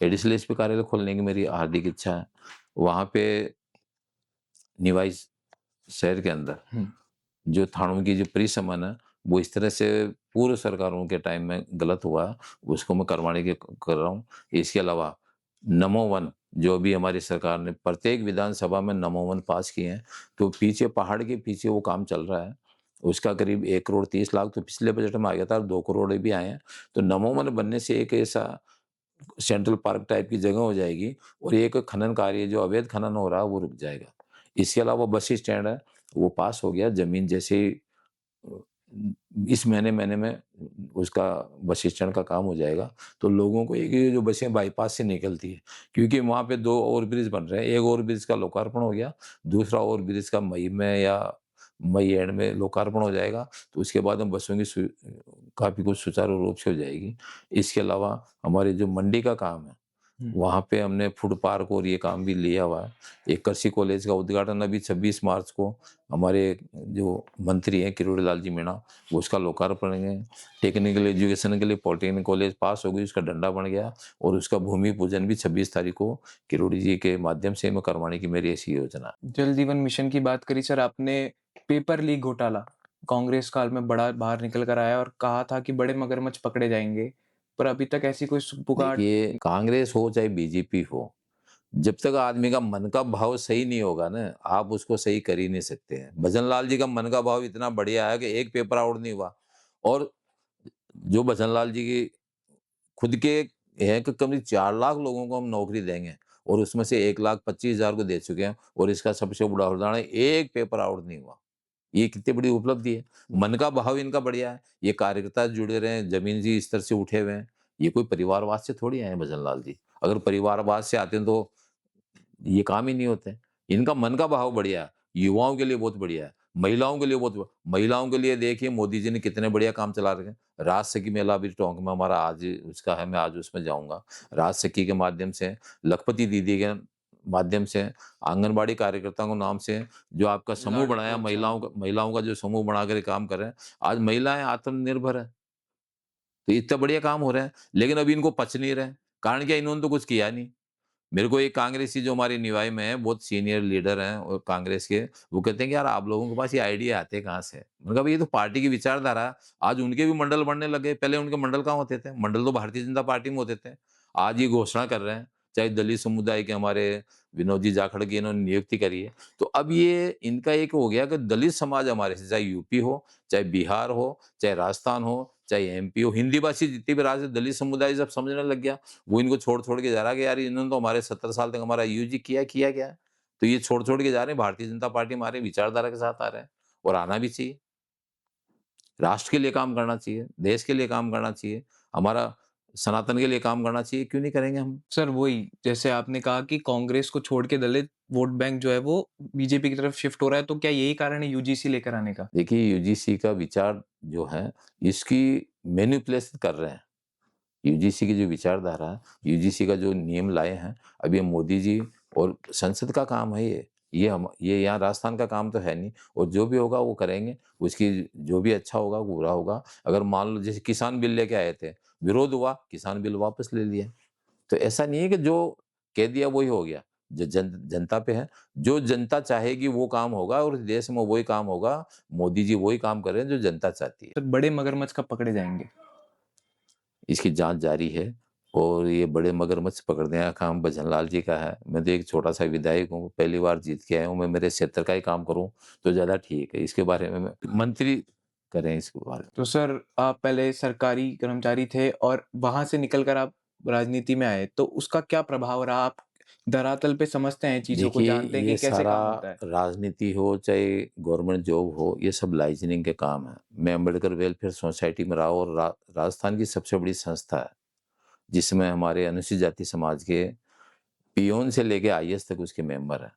एडिशनल एसपी कार्यालय खोलने की मेरी हार्दिक इच्छा है। वहाँ पे निवाई शहर के अंदर हुँ, जो थानों की जो परिसमन है, वो इस तरह से पूर्व सरकारों के टाइम में गलत हुआ, उसको मैं करवाने की कर रहा हूँ। इसके अलावा नमो वन, जो अभी हमारी सरकार ने प्रत्येक विधानसभा में नमो वन पास किए हैं, तो पीछे पहाड़ के पीछे वो काम चल रहा है। उसका करीब 1 करोड़ 30 लाख तो पिछले बजट में आ गया था, और 2 करोड़ भी आए हैं। तो नमो वन बनने से एक ऐसा सेंट्रल पार्क टाइप की जगह हो जाएगी और एक खनन कार्य जो अवैध खनन हो रहा है वो रुक जाएगा। इसके अलावा बस स्टैंड है, वो पास हो गया, ज़मीन जैसे ही अ, इस महीने में उसका बस स्टैंड का काम हो जाएगा, तो लोगों को एक ये जो बसें बाईपास से निकलती है, क्योंकि वहाँ पे 2 ओवरब्रिज बन रहे हैं, एक ओवरब्रिज का लोकार्पण हो गया, दूसरा ओवरब्रिज का मई में या मई एंड में लोकार्पण हो जाएगा, तो उसके बाद में बसों की काफ़ी कुछ सुचारू रूप से हो जाएगी। इसके अलावा हमारे जो मंडी का काम है, हुँ। वहाँ पे हमने फूड पार्क और ये काम भी लिया हुआ है। एक कृषि कॉलेज का उद्घाटन अभी 26 मार्च को हमारे जो मंत्री हैं किरोड़ी लाल जी मीणा, वो उसका लोकार्पण करेंगे। टेक्निकल एजुकेशन के लिए पॉलिटेक्निक कॉलेज पास हो गई, उसका डंडा बन गया और उसका भूमि पूजन भी 26 तारीख को किरोड़ी जी के माध्यम से मैं करवाने की मेरी ऐसी योजना है। जल जीवन मिशन की बात करी सर आपने, पेपर लीक घोटाला कांग्रेस काल में बड़ा बाहर निकल कर आया और कहा था कि बड़े मगरमच्छ पकड़े जाएँगे, पर अभी तक ऐसी कोई पुकार। देखिए, कांग्रेस हो चाहे बीजेपी हो, जब तक आदमी का मन का भाव सही नहीं होगा ना, आप उसको सही कर ही नहीं सकते हैं। भजन लाल जी का मन का भाव इतना बढ़िया है कि एक पेपर आउट नहीं हुआ और जो भजन लाल जी की खुद के हैं कि करीब 4 लाख लोगों को हम नौकरी देंगे और उसमें से 1,25,000 को दे चुके हैं और इसका सबसे बड़ा उदाहरण है, एक पेपर आउट नहीं हुआ। ये कितनी बड़ी उपलब्धि है। मन का भाव इनका बढ़िया है। ये कार्यकर्ता जुड़े रहे हैं, ज़मीन जी स्तर से उठे हुए हैं। ये कोई परिवारवाद से थोड़ी आए हैं भजन लाल जी। अगर परिवारवाद से आते तो ये काम ही नहीं होते। इनका मन का भाव बढ़िया है, युवाओं के लिए बहुत बढ़िया है, महिलाओं के लिए महिलाओं के लिए देखिए मोदी जी ने कितने बढ़िया काम चला रखे हैं। राज सखी मेला अभी टोंक में हमारा आज उसका है, मैं आज उसमें जाऊँगा। राज सखी के माध्यम से, लखपति दीदी के माध्यम से, आंगनबाड़ी कार्यकर्ताओं के नाम से जो आपका समूह लाडली बनाया, प्रोत्साहन। महिलाओं का जो समूह बनाकर ये काम कर रहे हैं, आज महिलाएँ आत्मनिर्भर हैं। तो इतना बढ़िया काम हो रहा है, लेकिन अभी इनको पच नहीं रहा है। कारण क्या, इन्होंने तो कुछ किया नहीं। मेरे को एक कांग्रेसी जो हमारी निवाई में है, बहुत सीनियर लीडर हैं और कांग्रेस के, वो कहते हैं कि यार आप लोगों के पास ये आइडिया आते कहाँ से? मैंने कहा भई ये तो पार्टी की विचारधारा है। आज उनके भी मंडल बनने लगे, पहले उनके मंडल कहाँ होते थे? मंडल तो भारतीय जनता पार्टी में होते थे। आज ये घोषणा कर रहे हैं, चाहे दलित समुदाय के हमारे विनोद जी जाखड़ की इन्होंने नियुक्ति करी है। तो अब ये इनका एक हो गया कि दलित समाज हमारे से, चाहे यूपी हो, चाहे बिहार हो, चाहे राजस्थान हो, चाहे एमपी हो, हिंदी भाषी जितनी भी राज्य दलित समुदाय जब समझने लग गया, वो इनको छोड़-छोड़ के जा रहा है कि यार इन्होंने तो हमारे 70 साल तक हमारा यूजी किया क्या है? तो ये छोड़-छोड़ के जा रहे हैं, भारतीय जनता पार्टी हमारे विचारधारा के साथ आ रहे हैं और आना भी चाहिए। राष्ट्र के लिए काम करना चाहिए, देश के लिए काम करना चाहिए, हमारा सनातन के लिए काम करना चाहिए, क्यों नहीं करेंगे हम? सर वही, जैसे आपने कहा कि कांग्रेस को छोड़ के दलित वोट बैंक जो है वो बीजेपी की तरफ शिफ्ट हो रहा है, तो क्या यही कारण है यूजीसी लेकर आने का? देखिए यूजीसी का विचार जो है, इसकी मैनिपुलेशन कर रहे हैं। यूजीसी की जो विचारधारा है, यूजीसी का जो नियम लाए हैं, अब ये मोदी जी और संसद का काम है ये। ये यहाँ राजस्थान का काम तो है नहीं और जो भी होगा वो करेंगे, उसकी जो भी अच्छा होगा, वो बुरा होगा। अगर मान लो जैसे किसान बिल लेके आए थे, विरोध हुआ, किसान बिल वापस ले लिया। तो ऐसा नहीं है कि जो कह दिया वही हो गया, जो जनता पे है, जो जनता चाहेगी वो काम होगा और इस देश में वही काम होगा। मोदी जी वही काम कर रहे हैं जो जनता चाहती है। सर बड़े मगरमच्छ कब पकड़े जाएँगे? इसकी जाँच जारी है और ये बड़े मगरमच्छ पकड़ने का काम भजन लाल जी का है। मैं तो एक छोटा-सा विधायक हूँ, पहली बार जीत के आया हूँ, मैं मेरे क्षेत्र का ही काम करूँ तो ज़्यादा ठीक है। इसके बारे में मैं मंत्री करें इसके बारे में। तो सर आप पहले सरकारी कर्मचारी थे और वहाँ से निकल कर आप राजनीति में आए, तो उसका क्या प्रभाव रहा? आप धरातल पे समझते हैं चीज़ों को, देखिए, जानते हैं कि ये कैसे सारा काम होता है? राजनीति हो चाहे गवर्नमेंट जॉब हो, ये सब लाइजनिंग के काम है। मैं अम्बेडकर वेलफेयर सोसाइटी में रहा और राजस्थान की सबसे बड़ी संस्था है, जिसमें हमारे अनुसूचित जाति समाज के पियोन से लेके आईएएस तक उसके मेंबर हैं।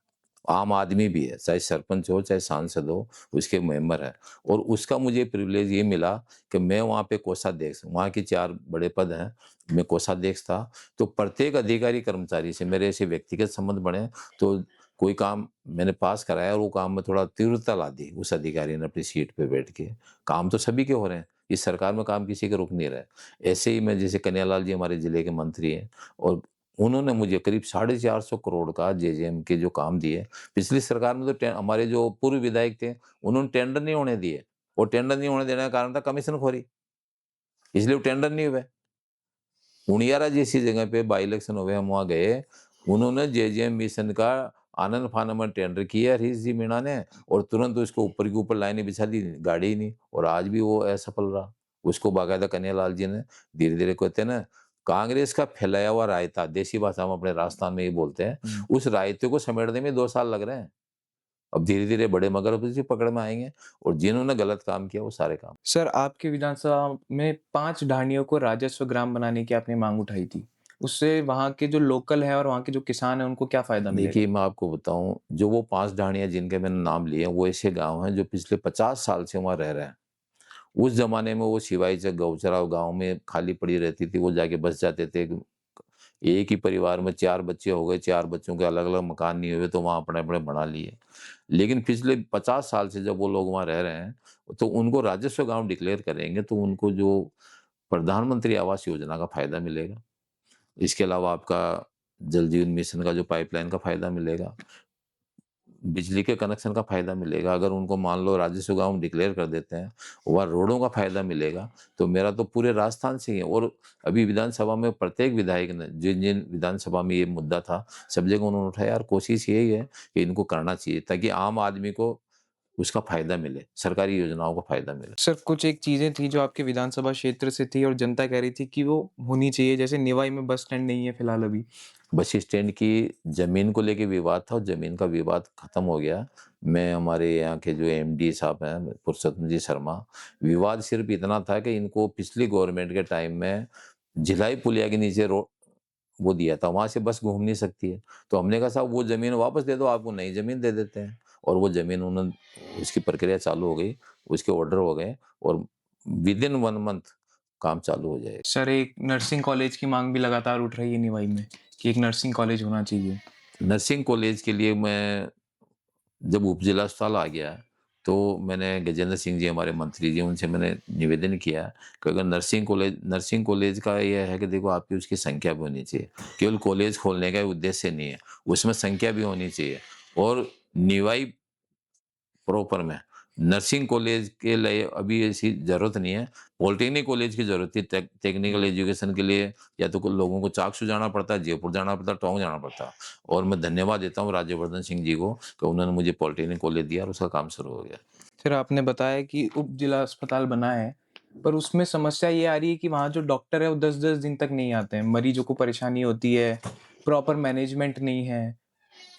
आम आदमी भी है, चाहे सरपंच हो, चाहे सांसद हो, उसके मेंबर हैं और उसका मुझे प्रिविलेज ये मिला कि मैं वहाँ पे कोषाध्यक्ष, वहाँ के 4 बड़े पद हैं, मैं कोषाध्यक्ष था। तो प्रत्येक अधिकारी कर्मचारी से मेरे ऐसे व्यक्तिगत संबंध बने, तो कोई काम मैंने पास कराया और वो काम में थोड़ा तीव्रता ला दी उस अधिकारी ने अपनी सीट पे बैठ के। काम तो सभी के हो रहे हैं, इस सरकार में काम किसी के रुक नहीं रहे। ऐसे ही मैं जैसे कन्हैयालाल जी हमारे ज़िले के मंत्री हैं और उन्होंने मुझे करीब 450 करोड़ का जेजेएम के जो काम दिए। पिछली सरकार में तो हमारे जो पूर्व विधायक थे, उन्होंने टेंडर नहीं होने दिए और टेंडर नहीं होने देने का कारण था कमीशनखोरी, इसलिए वो टेंडर नहीं हुए। उनियारा जैसी जगह पे बाई इलेक्शन हुए, हम वहाँ गए, उन्होंने जेजेएम मिशन का आनन-फानन में टेंडर किया हरीश जी मीणा ने और तुरंत उसको ऊपर के ऊपर लाइनें बिछा दी, गाड़ी ही नहीं और आज भी वो असफल रहा। उसको बाकायदा कन्हैयालाल जी ने धीरे-धीरे कहते हैं ना, कांग्रेस का फैलाया हुआ रायता, देसी भाषा में अपने राजस्थान में ये बोलते हैं, उस रायते को समेटने में 2 साल लग रहे हैं। अब धीरे-धीरे बड़े मगर उसी पकड़ में आएँगे और जिन्होंने गलत काम किया वो सारे काम। सर, आपकी विधानसभा में 5 ढाणियों को राजस्व ग्राम बनाने की आपने माँग उठाई थी। उससे वहाँ के जो लोकल है और वहाँ के जो किसान हैं, उनको क्या फ़ायदा मिलेगा? देखिए, मैं आपको बताऊँ, जो वो 5 ढाणियाँ जिनके मैंने नाम लिए हैं, वो ऐसे गाँव हैं जो पिछले 50 साल से वहाँ रह रहे हैं। उस ज़माने में वो सिवाई से गौचरा गाँव में खाली पड़ी रहती थी, वो जाके बस जाते थे। एक ही परिवार में 4 बच्चे हो गए, 4 बच्चों के अलग-अलग मकान नहीं हुए, तो वहाँ अपने-अपने बना लिए। लेकिन पिछले 50 साल से जब वो लोग वहाँ रह रहे हैं, तो उनको राजस्व गाँव डिक्लेयर करेंगे, तो उनको जो प्रधानमंत्री आवास योजना का फ़ायदा मिलेगा। इसके अलावा आपका जल जीवन मिशन का जो पाइपलाइन का फ़ायदा मिलेगा। बिजली के कनेक्शन का फ़ायदा मिलेगा। अगर उनको मान लो राजस्व गाँव डिक्लेयर कर देते हैं, वहाँ रोडों का फ़ायदा मिलेगा, तो मेरा तो पूरे राजस्थान से ही है। और अभी विधानसभा में प्रत्येक विधायक ने जिन-जिन विधानसभा में ये मुद्दा था, सब जगह उन्होंने उठाया। यार कोशिश यही है कि इनको करना चाहिए ताकि आम आदमी को उसका फ़ायदा मिले, सरकारी योजनाओं का फ़ायदा मिले। सर, कुछ एक चीज़ें थी जो आपके विधानसभा क्षेत्र से थी और जनता कह रही थी कि वो होनी चाहिए, जैसे निवाई में बस स्टैंड नहीं है फिलहाल अभी। बस स्टैंड की ज़मीन को लेके विवाद था और ज़मीन का विवाद ख़त्म हो गया। मैं हमारे यहाँ के जो एमडी साहब हैं, पुरुषोत्तम जी शर्मा, विवाद सिर्फ़ इतना था कि इनको पिछली गवर्नमेंट के टाइम में भिलाई पुलिया के नीचे वो दिया था, वहाँ से बस घूम नहीं सकती है। तो हमने कहा साहब वो ज़मीन वापस दे दो, आपको नई ज़मीन दे देते हैं। और वो ज़मीन उन्होंने उसकी प्रक्रिया चालू हो गई, उसके ऑर्डर हो गए और विदिन 1 मंथ काम चालू हो जाएगा। सर, एक नर्सिंग कॉलेज की माँग भी लगातार उठ रही है निवाई में, कि एक नर्सिंग कॉलेज होना चाहिए। नर्सिंग कॉलेज के लिए मैं जब उपजिला अस्पताल आ गया, तो मैंने गजेंद्र सिंह जी हमारे मंत्री जी, उनसे मैंने निवेदन किया कि अगर नर्सिंग कॉलेज का ये है कि देखो आपकी उसकी संख्या भी होनी चाहिए। केवल कॉलेज खोलने का उद्देश्य नहीं है, उसमें संख्या भी होनी चाहिए। और निवाई प्रॉपर में नर्सिंग कॉलेज के लिए अभी ऐसी ज़रूरत नहीं है, पॉलिटेक्निक कॉलेज की ज़रूरत थी टेक्निकल एजुकेशन के लिए। या तो कुछ लोगों को चाकसू जाना पड़ता है, जयपुर जाना पड़ता है, टोंक जाना पड़ता है। और मैं धन्यवाद देता हूँ राज्यवर्धन सिंह जी को कि उन्होंने मुझे पॉलिटेक्निक कॉलेज दिया और उसका काम शुरू हो गया। फिर आपने बताया कि उप जिला अस्पताल बना है, पर उसमें समस्या ये आ रही है कि वहाँ जो डॉक्टर है वो 10-10 दिन तक नहीं आते हैं। मरीजों को परेशानी होती है, प्रॉपर मैनेजमेंट नहीं है,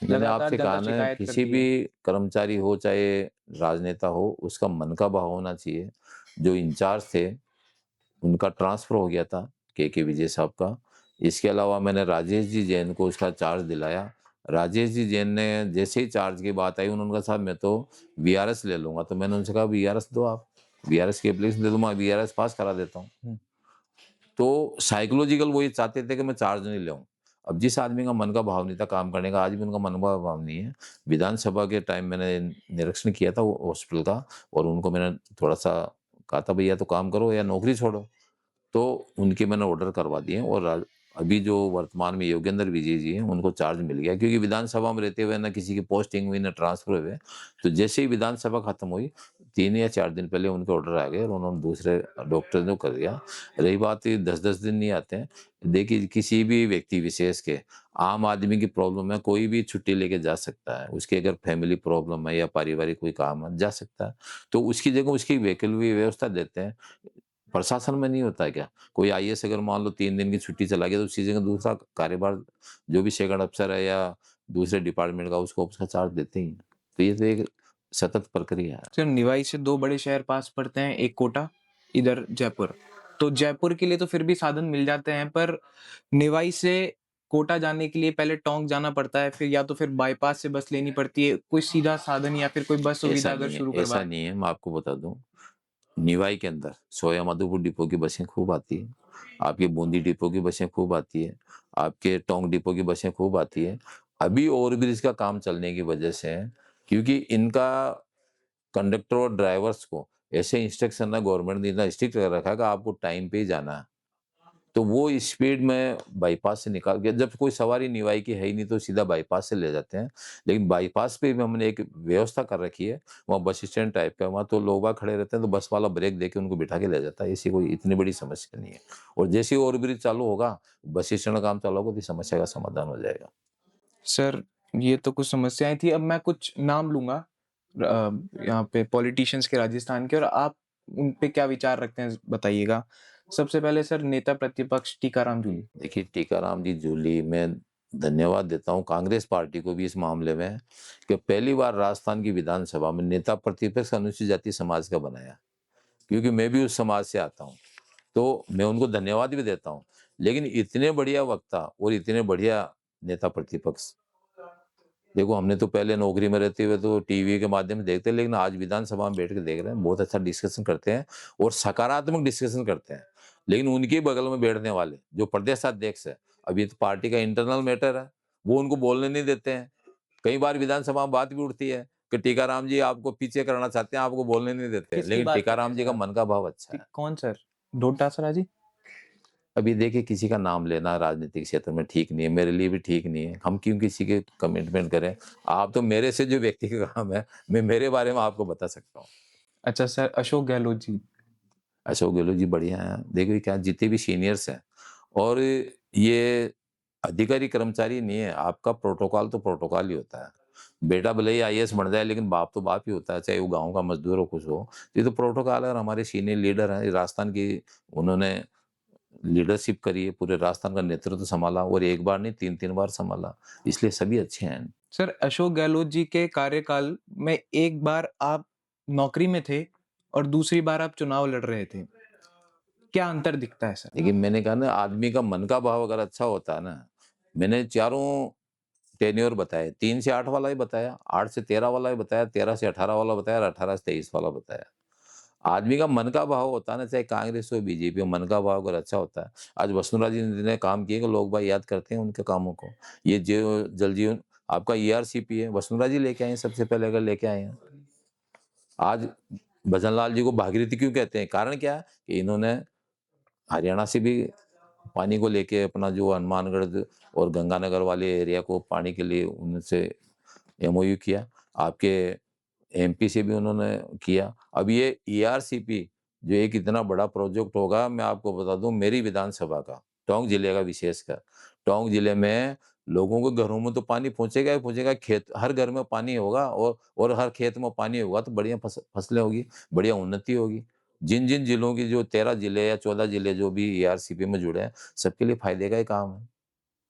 मैंने लगातार आपसे जनता कहा ना, शिकायत किसी करती भी है। कर्मचारी हो चाहे राजनेता हो, उसका मन का भाव होना चाहिए। जो इंचार्ज थे उनका ट्रांसफ़र हो गया था, के विजय साहब का। इसके अलावा मैंने राजेश जी जैन को उसका चार्ज दिलाया। राजेश जी जैन ने जैसे ही चार्ज की बात आई, उन्होंने कहा साहब मैं तो वीआरएस ले लूँगा। तो मैंने उनसे कहा वीआरएस दो आप, वीआरएस की एप्लीकेशन दे दो, मैं वीआरएस पास करा देता हूँ। हुँ। तो साइकोलॉजिकल वो ये चाहते थे कि मैं चार्ज नहीं लूँ। अब जिस आदमी का मन का भाव नहीं था काम करने का, आज भी उनका मन का भाव नहीं है। विधानसभा के टाइम मैंने निरीक्षण किया था वो हॉस्पिटल का, और उनको मैंने थोड़ा-सा कहा था भई या तो काम करो या नौकरी छोड़ो। तो उनके मैंने ऑर्डर करवा दिए और अभी जो वर्तमान में योगेंद्र विजय जी हैं, उनको चार्ज मिल गया, क्योंकि विधानसभा में रहते हुए ना किसी की पोस्टिंग हुई, ना ट्रांसफ़र हुए। तो जैसे ही विधानसभा खत्म हुई, 3 या 4 दिन पहले उनके ऑर्डर आ गए और उन्होंने दूसरे डॉक्टर ने कर दिया। रही बात ये 10-10 दिन नहीं आते हैं, देखिए किसी भी व्यक्ति विशेष के, आम आदमी की प्रॉब्लम है, कोई भी छुट्टी लेके जा सकता है। उसकी अगर फैमिली प्रॉब्लम है या पारिवारिक कोई काम है, जा सकता है। तो उसकी जगह उसकी वैकल्पिक व्यवस्था देते हैं। प्रशासन में नहीं होता है क्या? कोई आईएएस अगर मान लो 3 दिन की छुट्टी चला गया, तो उसी जगह दूसरा कार्यभार जो भी सेकंड अफ़सर है या दूसरे डिपार्टमेंट का, उसको उसका चार्ज देते ही हैं। तो ये तो एक सतत प्रक्रिया है। सिर्फ निवाई से 2 बड़े शहर पास पड़ते हैं, एक कोटा, इधर जयपुर। तो जयपुर के लिए तो फिर भी साधन मिल जाते हैं, पर निवाई से कोटा जाने के लिए पहले टोंक जाना पड़ता है, फिर या तो फिर बाईपास से बस लेनी पड़ती है। कोई सीधा साधन या फिर कोई बस सुविधा अगर शुरू ऐसा करवा नहीं है, मैं आपको बता दूँ, निवाई के अंदर सोया माधोपुर डिपो की बसें खूब आती हैं, आपके बूंदी डिपो की बसें खूब आती हैं, आपके टोंक डिपो की बसें खूब आती हैं। अभी ओवरब्रिज का काम चलने की वजह से, क्योंकि इनका कंडक्टर और ड्राइवर्स को ऐसे इंस्ट्रक्शन ना गवर्नमेंट ने इतना स्ट्रिक्ट कर रखा है कि आपको टाइम पे ही जाना है। तो वो स्पीड में बाईपास से निकाल के, जब कोई सवारी निवाई की है ही नहीं तो सीधा बाईपास से ले जाते हैं। लेकिन बाईपास पे भी हमने एक व्यवस्था कर रखी है, वहाँ बस स्टैंड टाइप का, वहाँ तो लोग बाग खड़े रहते हैं, तो बस वाला ब्रेक देके उनको बिठा के ले जाता है। ऐसी कोई इतनी बड़ी समस्या नहीं है। और जैसे ही ओवरब्रिज चालू होगा, बस स्टैंड का काम चालू होगा, तो इस समस्या का समाधान हो जाएगा। सर, ये तो कुछ समस्याएँ थी, अब मैं कुछ नाम लूँगा यहाँ पे पॉलिटिशियंस के राजस्थान के, और आप उन पे क्या विचार रखते हैं बताइएगा। सबसे पहले सर नेता प्रतिपक्ष टीकाराम जूली। देखिए, टीकाराम जी जूली, मैं धन्यवाद देता हूँ कांग्रेस पार्टी को भी इस मामले में कि पहली बार राजस्थान की विधानसभा में नेता प्रतिपक्ष अनुसूचित जाति समाज का बनाया, क्योंकि मैं भी उस समाज से आता हूँ। तो मैं उनको धन्यवाद भी देता हूँ। लेकिन इतने बढ़िया वक्ता और इतने बढ़िया नेता प्रतिपक्ष, देखो हमने तो पहले नौकरी में रहते हुए तो टीवी के माध्यम से देखते, लेकिन आज विधानसभा में बैठ के देख रहे हैं, बहुत अच्छा डिस्कशन करते हैं और सकारात्मक डिस्कशन करते हैं। लेकिन उनके बगल में बैठने वाले जो प्रदेश अध्यक्ष है, अब ये तो पार्टी का इंटरनल मैटर है, वो उनको बोलने नहीं देते हैं। कई बार विधानसभा में बात भी उठती है कि टीकाराम जी आपको पीछे करना चाहते हैं, आपको बोलने नहीं देते हैं। किसकी लेकिन बात कर रहे हैं टीकाराम जी सर का आप? मन का भाव अच्छा है। कौन सर? डोटासरा जी? अभी देखिए, किसी का नाम लेना राजनीतिक क्षेत्र में ठीक नहीं है, मेरे लिए भी ठीक नहीं है। हम क्यों किसी के कमिटमेंट करें? आप तो मेरे से जो व्यक्ति का काम है, मैं मेरे बारे में आपको बता सकता हूँ। अच्छा सर, अशोक गहलोत जी। अशोक गहलोत जी बढ़िया हैं। देखिए क्या जितने भी सीनियर्स हैं, और ये अधिकारी कर्मचारी नहीं है, आपका प्रोटोकॉल तो प्रोटोकॉल ही होता है। बेटा भले ही आईएएस बन जाए, लेकिन बाप तो बाप ही होता है, चाहे वो गाँव का मज़दूर हो, कुछ हो। ये तो प्रोटोकॉल है, और हमारे सीनियर लीडर हैं, राजस्थान की उन्होंने लीडरशिप करी है, पूरे राजस्थान का नेतृत्व संभाला, और एक बार नहीं 3-3 बार संभाला, इसलिए सभी अच्छे हैं। सर अशोक गहलोत जी के कार्यकाल में एक बार आप नौकरी में थे और दूसरी बार आप चुनाव लड़ रहे थे। क्या अंतर दिखता है सर? देखिए, मैंने कहा ना, आदमी का मन का भाव अगर अच्छा होता है ना, मैंने चारों टेन्योर बताए, 3 से 8 वाला ही बताया, 8 से 13 वाला ही बताया, 13 से 18 वाला बताया, और 18 से 23 वाला बताया। आदमी का मन का भाव होता है ना, चाहे कांग्रेस हो, बीजेपी हो, मन का भाव अगर अच्छा होता है। आज वसुंधरा जी ने काम किए कि लोग भाई याद करते हैं उनके कामों को। ये जो जल जीवन आपका ईआरसीपी है, वसुंधरा जी लेके आए हैं, सबसे पहले अगर लेके आए हैं। आज भजन लाल जी को भागीरथी क्यों कहते हैं? कारण क्या है कि इन्होंने हरियाणा से भी पानी को लेके अपना जो हनुमानगढ़ और गंगानगर वाले एरिया को पानी के लिए उनसे एमओयू किया। आपके एमपी से भी उन्होंने किया। अब ये ईआरसीपी जो एक इतना बड़ा प्रोजेक्ट होगा, मैं आपको बता दूं, मेरी विधानसभा का, टोंक जिले का विशेषकर, टोंक जिले में लोगों के घरों में तो पानी पहुंचेगा ही पहुंचेगा, खेत हर घर में पानी होगा, और हर खेत में पानी होगा तो बढ़िया फसलें होगी, बढ़िया उन्नति होगी। जिन जिन जिलों की जो 13 जिले या 14 जिले जो भी ईआरसीपी में जुड़े हैं, सबके लिए फायदे का ही काम है।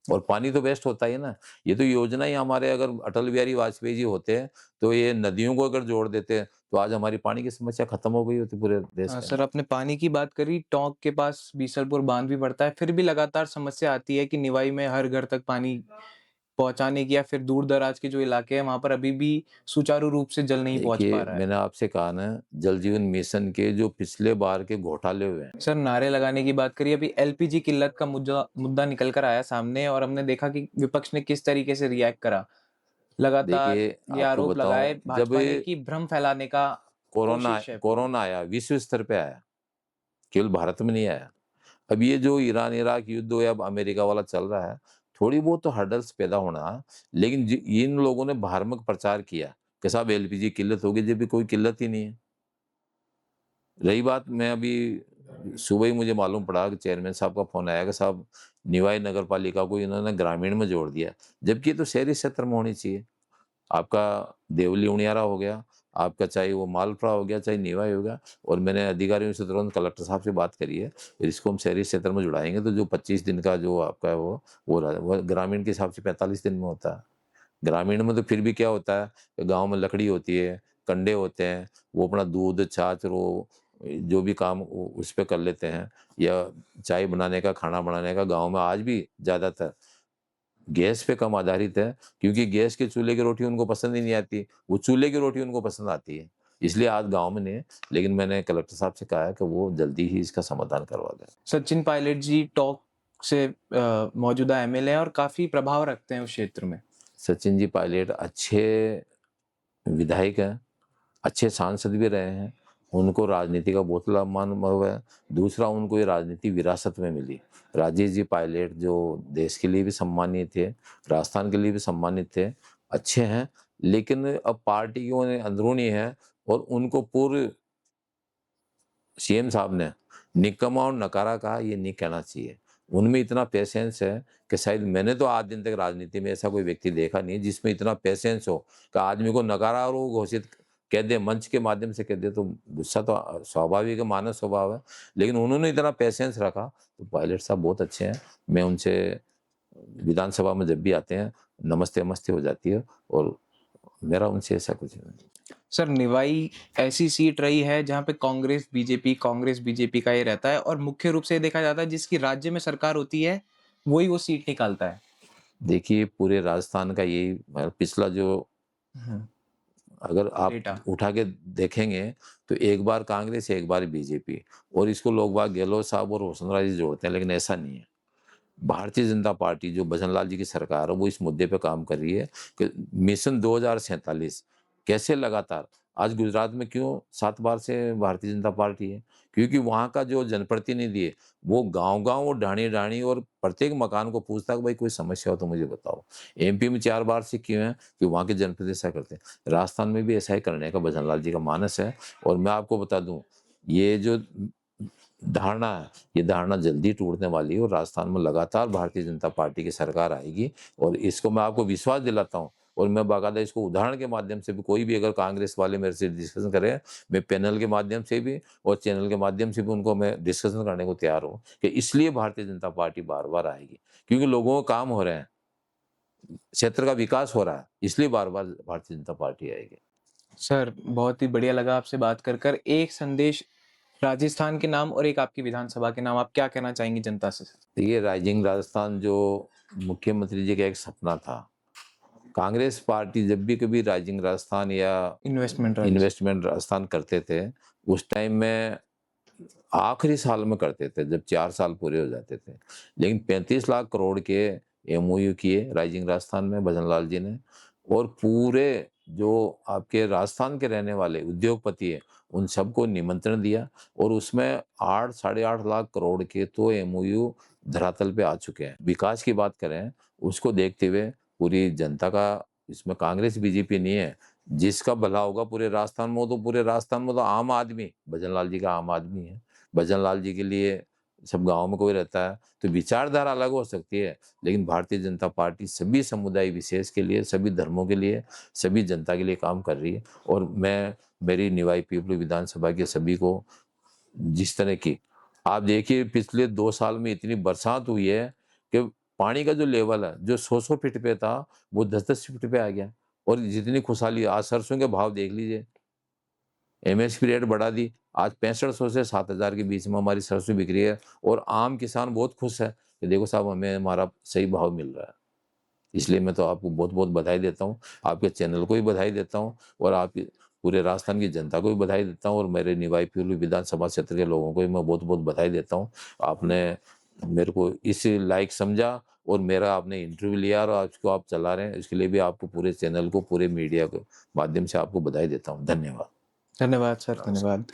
और पानी तो वेस्ट होता ही है ना। ये तो योजना ही हमारे, अगर अटल बिहारी वाजपेयी जी होते हैं, तो ये नदियों को अगर जोड़ देते, तो आज हमारी पानी की समस्या खत्म हो गई होती पूरे देश के सर अंदर। आपने पानी की बात करी, टोंक के पास बीसलपुर बांध भी पड़ता है, फिर भी लगातार समस्या आती है कि निवाई में हर घर तक पानी पहुँचाने की या फिर दूर-दराज के जो इलाके हैं, वहाँ पर अभी भी सुचारू रूप से जल नहीं पहुँच पा देखिए, रहा है। मैंने आपसे कहा ना, जल जीवन मिशन के जो पिछले बार के घोटाले हुए हैं, सर नारे लगाने की बात करिए, अभी एलपीजी किल्लत का मुद्दा मुद्दा निकल कर आया सामने और हमने देखा कि विपक्ष ने किस तरीके से रिएक्ट करा। लगातार देखिए ये आपको आरोप बताऊं, लगाए जब भाजपा ने कि भ्रम फैलाने का कोरोना कोशिश है पूरी। कोरोना आया, विश्व स्तर पे आया, केवल भारत में नहीं आया। अब ये जो ईरान इराक युद्ध हो या अब अमेरिका वाला चल रहा है, थोड़ी बहुत तो हर्डल्स पैदा होना, लेकिन इन लोगों ने भ्रामक प्रचार किया कि साहब एलपीजी किल्लत होगी, जब भी कोई किल्लत ही नहीं है। रही बात, मैं अभी सुबह ही मुझे मालूम पड़ा कि चेयरमैन साहब का फोन आया कि साहब निवाई नगर पालिका को इन्होंने ग्रामीण में जोड़ दिया, जबकि ये तो शहरी क्षेत्र में होनी चाहिए। आपका देवली उनियारा हो गया, आपका चाहे वो मालपुरा हो गया, चाहे निवाई हो गया, और मैंने अधिकारियों से तुरंत कलेक्टर साहब से बात करी है, इसको हम शहरी क्षेत्र में जुड़ाएंगे, तो जो 25 दिन का जो आपका है वो ग्रामीण के हिसाब से 45 दिन में होता है। ग्रामीण में तो फिर भी क्या होता है कि गाँव में लकड़ी होती है, कंडे होते हैं, वो अपना दूध, छाछ, वो जो भी काम उस पे कर लेते हैं, या चाय बनाने का, खाना बनाने का गाँव में आज भी ज़्यादातर गैस पे कम आधारित है, क्योंकि गैस के चूल्हे की रोटी उनको पसंद ही नहीं आती, वो चूल्हे की रोटी उनको पसंद आती है। इसलिए आज गाँव में नहीं है, लेकिन मैंने कलेक्टर साहब से कहा है कि वो जल्दी ही इसका समाधान करवा दें। सचिन पायलट जी टोंक से मौजूदा एमएलए हैं और काफ़ी प्रभाव रखते हैं उस क्षेत्र में। सचिन जी पायलट अच्छे विधायक हैं, अच्छे सांसद भी रहे हैं, उनको राजनीति का बहुत लंबा अनुभव है। दूसरा, उनको ये राजनीति विरासत में मिली। राजेश जी पायलट जो देश के लिए भी सम्मानित थे, राजस्थान के लिए भी सम्मानित थे, अच्छे हैं, लेकिन अब पार्टी की उन्हें अंदरूनी है, और उनको पूर्व सीएम साहब ने निकम्मा और नकारा कहा, ये नहीं कहना चाहिए। उनमें इतना पेशेंस है कि शायद मैंने तो आज दिन तक राजनीति में ऐसा कोई व्यक्ति देखा नहीं जिसमें इतना पेशेंस हो कि आदमी को नकारा और वो घोषित कह दें, मंच के माध्यम से कह दें तो गुस्सा तो स्वाभाविक है, मानव स्वभाव है। लेकिन उन्होंने इतना पेशेंस रखा, तो पायलट साहब बहुत अच्छे हैं। मैं उनसे विधानसभा में जब भी आते हैं, नमस्ते-वमस्ते हो जाती है और मेरा उनसे ऐसा कुछ नहीं। सर, निवाई ऐसी सीट रही है जहाँ पे कांग्रेस बीजेपी का ये रहता है और मुख्य रूप से ये देखा जाता है जिसकी राज्य में सरकार होती है, वही वो सीट निकालता है। देखिए, पूरे राजस्थान का यही पिछला जो हुँ, अगर आप डेटा। उठा के देखेंगे, तो एक बार कांग्रेस, एक बार बीजेपी और इसको लोग बाग गहलोत साहब और वसुंधरा जी जोड़ते हैं, लेकिन ऐसा नहीं है। भारतीय जनता पार्टी जो भजनलाल जी की सरकार है, वो इस मुद्दे पे काम कर रही है कि मिशन 2047 कैसे लगातार आज गुजरात में क्यों 7 बार से भारतीय जनता पार्टी है? क्योंकि वहाँ का जो जनप्रतिनिधि है, वो गाँव-गाँव और ढाणी-ढाणी और प्रत्येक मकान को पूछता है कि भाई कोई समस्या हो तो मुझे बताओ। एमपी में 4 बार से क्यों है? कि वहाँ के जनप्रतिनिधि ऐसा करते हैं। राजस्थान में भी ऐसा ही करने का भजनलाल जी का मानस है और मैं आपको बता दूँ, ये जो धारणा है, ये धारणा जल्दी टूटने वाली है और राजस्थान में लगातार भारतीय जनता पार्टी की सरकार आएगी और इसको मैं आपको विश्वास दिलाता हूँ और मैं बाकायदा इसको उदाहरण के माध्यम से भी कोई भी अगर कांग्रेस वाले मेरे से डिस्कशन करें, मैं पैनल के माध्यम से भी और चैनल के माध्यम से भी उनको मैं डिस्कशन करने को तैयार हूँ कि इसलिए भारतीय जनता पार्टी बार-बार आएगी। क्योंकि लोगों को काम हो रहे हैं, क्षेत्र का विकास हो रहा है, इसलिए बार-बार भारतीय जनता पार्टी आएगी। सर, बहुत ही बढ़िया लगा आपसे बात कर। एक संदेश राजस्थान के नाम और एक आपकी विधानसभा के नाम आप क्या कहना चाहेंगी जनता से? देखिए, राइजिंग राजस्थान जो मुख्यमंत्री जी का एक सपना था, कांग्रेस पार्टी जब भी कभी राइजिंग राजस्थान या इन्वेस्टमेंट राजस्थान। इन्वेस्टमेंट राजस्थान करते थे, उस टाइम में आखिरी साल में करते थे, जब 4 साल पूरे हो जाते थे। लेकिन 35 लाख करोड़ के एमओयू किए राइजिंग राजस्थान में भजनलाल जी ने और पूरे जो आपके राजस्थान के रहने वाले उद्योगपति हैं, उन सबको निमंत्रण दिया और उसमें 8 साढ़े 8 लाख करोड़ के तो एमओयू धरातल पे आ चुके हैं। विकास की बात करें, उसको देखते हुए पूरी जनता का इसमें कांग्रेस बीजेपी नहीं है, जिसका भला होगा पूरे राजस्थान में, वो तो पूरे राजस्थान में तो आम आदमी, भजनलाल जी का आम आदमी है। भजनलाल जी के लिए सब गाँव में कोई रहता है, तो विचारधारा अलग हो सकती है, लेकिन भारतीय जनता पार्टी सभी समुदाय विशेष के लिए, सभी धर्मों के लिए, सभी जनता के लिए काम कर रही है और मैं मेरी निवाई पीपली विधानसभा के सभी को जिस तरह की आप देखिए पिछले 2 साल में इतनी बरसात हुई है कि पानी का जो लेवल है, जो 100-100 फीट पे था, वो 10-10 फीट पे आ गया और जितनी खुशहाली आज सरसों के भाव देख लीजिए। एमएसपी रेट बढ़ा दी। आज 6500 से 7000 के बीच में हमारी सरसों बिक रही है और आम किसान बहुत खुश है कि देखो साहब हमें हमारा सही भाव मिल रहा है। इसलिए मैं तो आपको बहुत-बहुत बधाई देता हूँ। आपके चैनल को भी बधाई देता हूँ और आप पूरे राजस्थान की जनता को भी बधाई देता हूँ और मेरे निवाई पीपली विधानसभा क्षेत्र के लोगों को भी मैं बहुत-बहुत बधाई देता हूँ। आपने मेरे को इस लायक समझा और मेरा आपने इंटरव्यू लिया और आज को आप चला रहे हैं, इसके लिए भी आपको पूरे चैनल को, पूरे मीडिया के माध्यम से आपको बधाई देता हूँ। धन्यवाद। धन्यवाद सर, धन्यवाद।